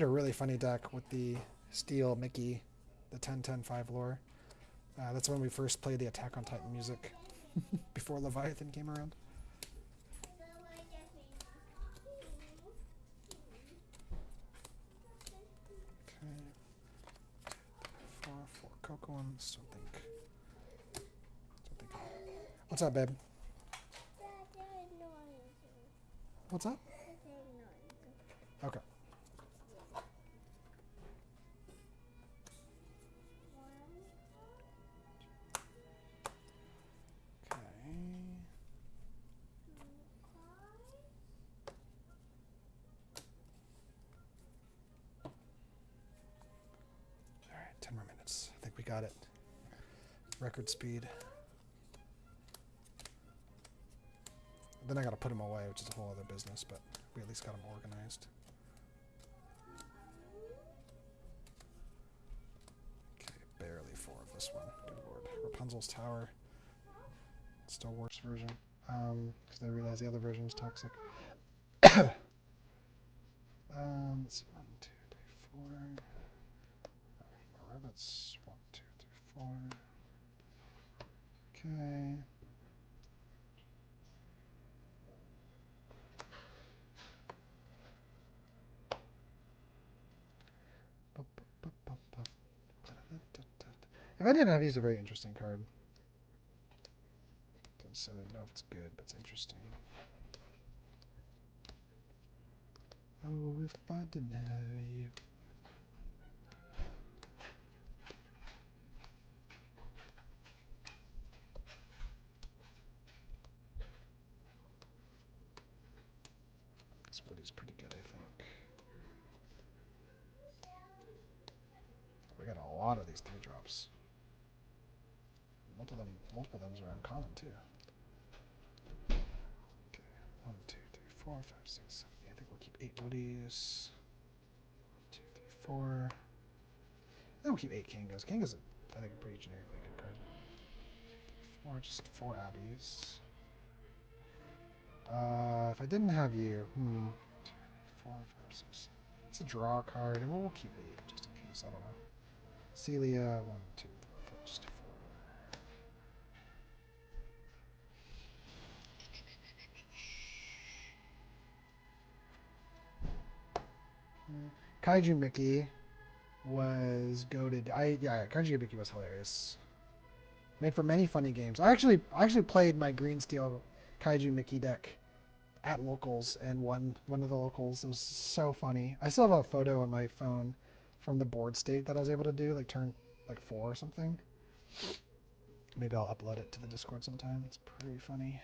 a really funny deck with the Steel Mickey, the 10-10-5 lore. That's when we first played the Attack on Titan music before Leviathan came around. Okay. 4 Cocoa ones. What's up, babe? What's up? Okay. All right, 10 more minutes. I think we got it. Record speed. Then I got to put them away, which is a whole other business, but we at least got them organized. Okay, barely 4 of this one. Good lord. Rapunzel's Tower. Still worse version. Because they realized the other version was toxic. Let's see. 1, 2, 3, 4. Rabbits. 1, 2, 3, 4. Okay. If I didn't have, he's a very interesting card. So I don't know if it's good, but it's interesting. Oh, if I didn't have you. This body's pretty good, I think. We got a lot of these 3-drops. Multiple of them are uncommon too. Okay, 1, 2, 3, 4, 5, 6, 7, 8. I think we'll keep 8 woodies. 2, 3, 4. Then we'll keep 8 Kangos. Kangos, I think, a pretty generically good card. 4, just 4 Abbeys. If I didn't have you, 4, 5, 6, 7. It's a draw card, and we'll keep 8 just in case. I don't know. Celia, 1, 2, 4, just 4. Kaiju Mickey was goated. Kaiju Mickey was hilarious. Made for many funny games. I actually played my Green Steel Kaiju Mickey deck at locals and won one of the locals. It was so funny. I still have a photo on my phone from the board state that I was able to do, like turn 4 or something. Maybe I'll upload it to the Discord sometime. It's pretty funny.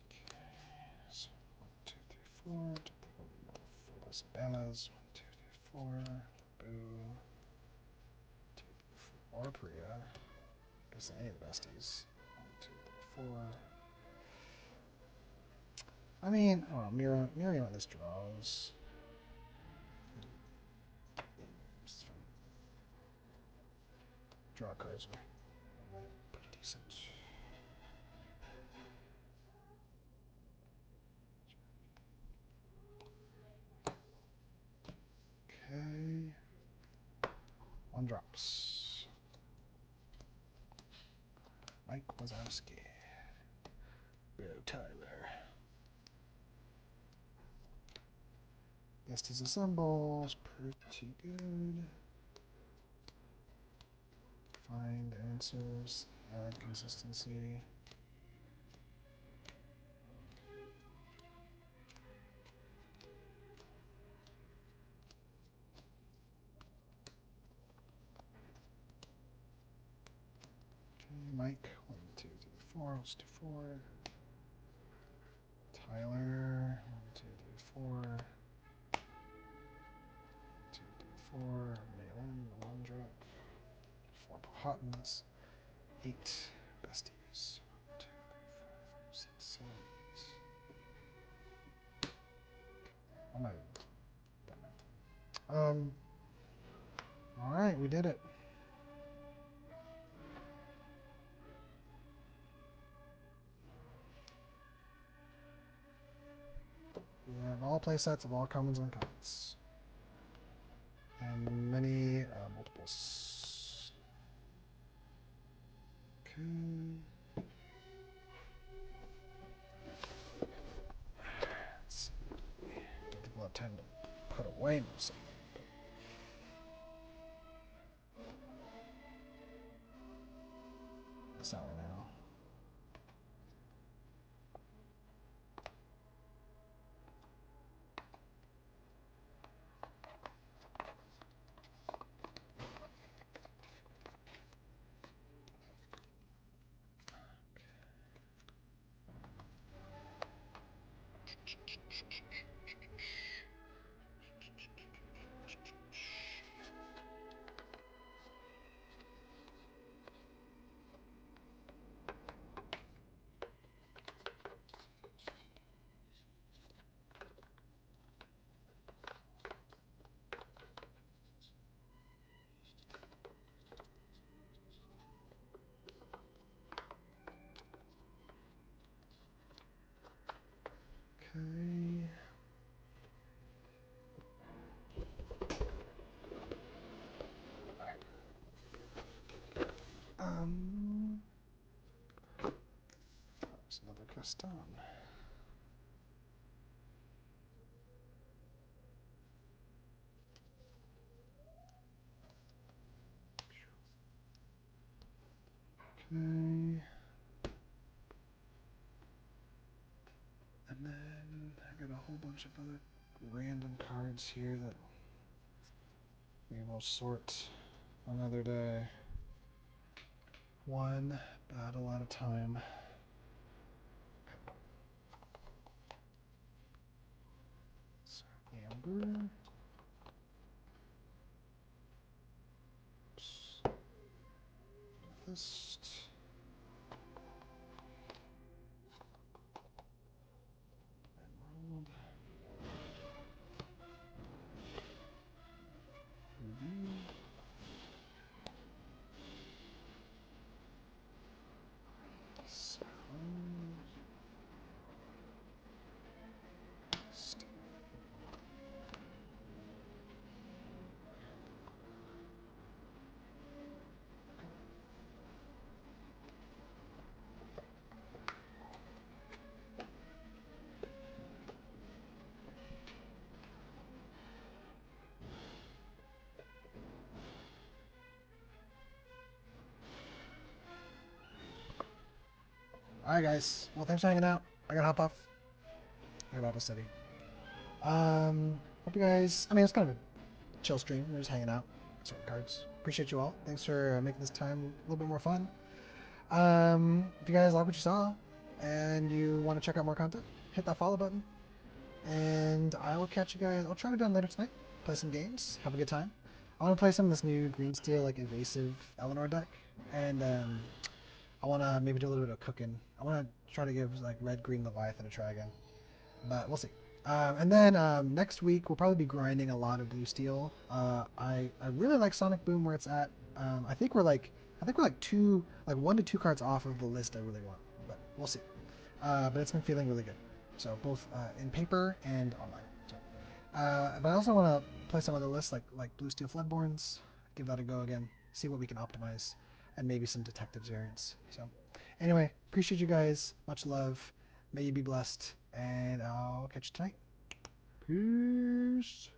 Okay. So 1, 2, 3, 4. Plus Bellas. 1, 2, 3, 4. Boom. 2, 4. Priya. Guess any of the besties. 1, 2, 3, 4. I mean, oh, Miriam at this draws. Just fun. Draw cards are pretty decent. Okay. 1 drops. Mike Wazowski. Bro, Tyler. Guest is assembles. Pretty good. Find answers. Add consistency. Okay, Mike. 1, 2, 3, 4. Let's do 4. Tyler. 1, 2, 3, 4. 2, 3, 4. Malin. 1 drop. 4 Powhatans. 8 besties. 1, 2, 3, 4, 5, 6, 7, 8. I'm not alright, we did it. We have all play sets of all commons and uncommons. And many multiples. Okay. Let's see. People have time to put away most of them. That's not right now. Okay. There's another custom. Okay. And then I got a whole bunch of other random cards here that we will sort another day. One battle at a time. So, Amber. Oops. Fist. Emerald. Ruby. Sapphire. Steel. Alright, guys. Well, thanks for hanging out. I gotta hop off. I gotta study. Hope you guys... I mean, it's kind of a chill stream. We're just hanging out. Sorting cards. Appreciate you all. Thanks for making this time a little bit more fun. If you guys like what you saw and you want to check out more content, hit that follow button. And I will catch you guys. I'll try to do it later tonight. Play some games. Have a good time. I want to play some of this new green steel, like invasive Eleanor deck. And I want to maybe do a little bit of cooking. I want to try to give like red green Leviathan a try again. But we'll see. And then next week we'll probably be grinding a lot of blue steel. I really like Sonic Boom where it's at. I think we're like 1 to 2 cards off of the list I really want. But we'll see. But it's been feeling really good. So both in paper and online. So, but I also want to play some other lists like Blue Steel Floodborns. Give that a go again. See what we can optimize, and maybe some detectives variants. So anyway, appreciate you guys. Much love. May you be blessed, and I'll catch you tonight. Peace.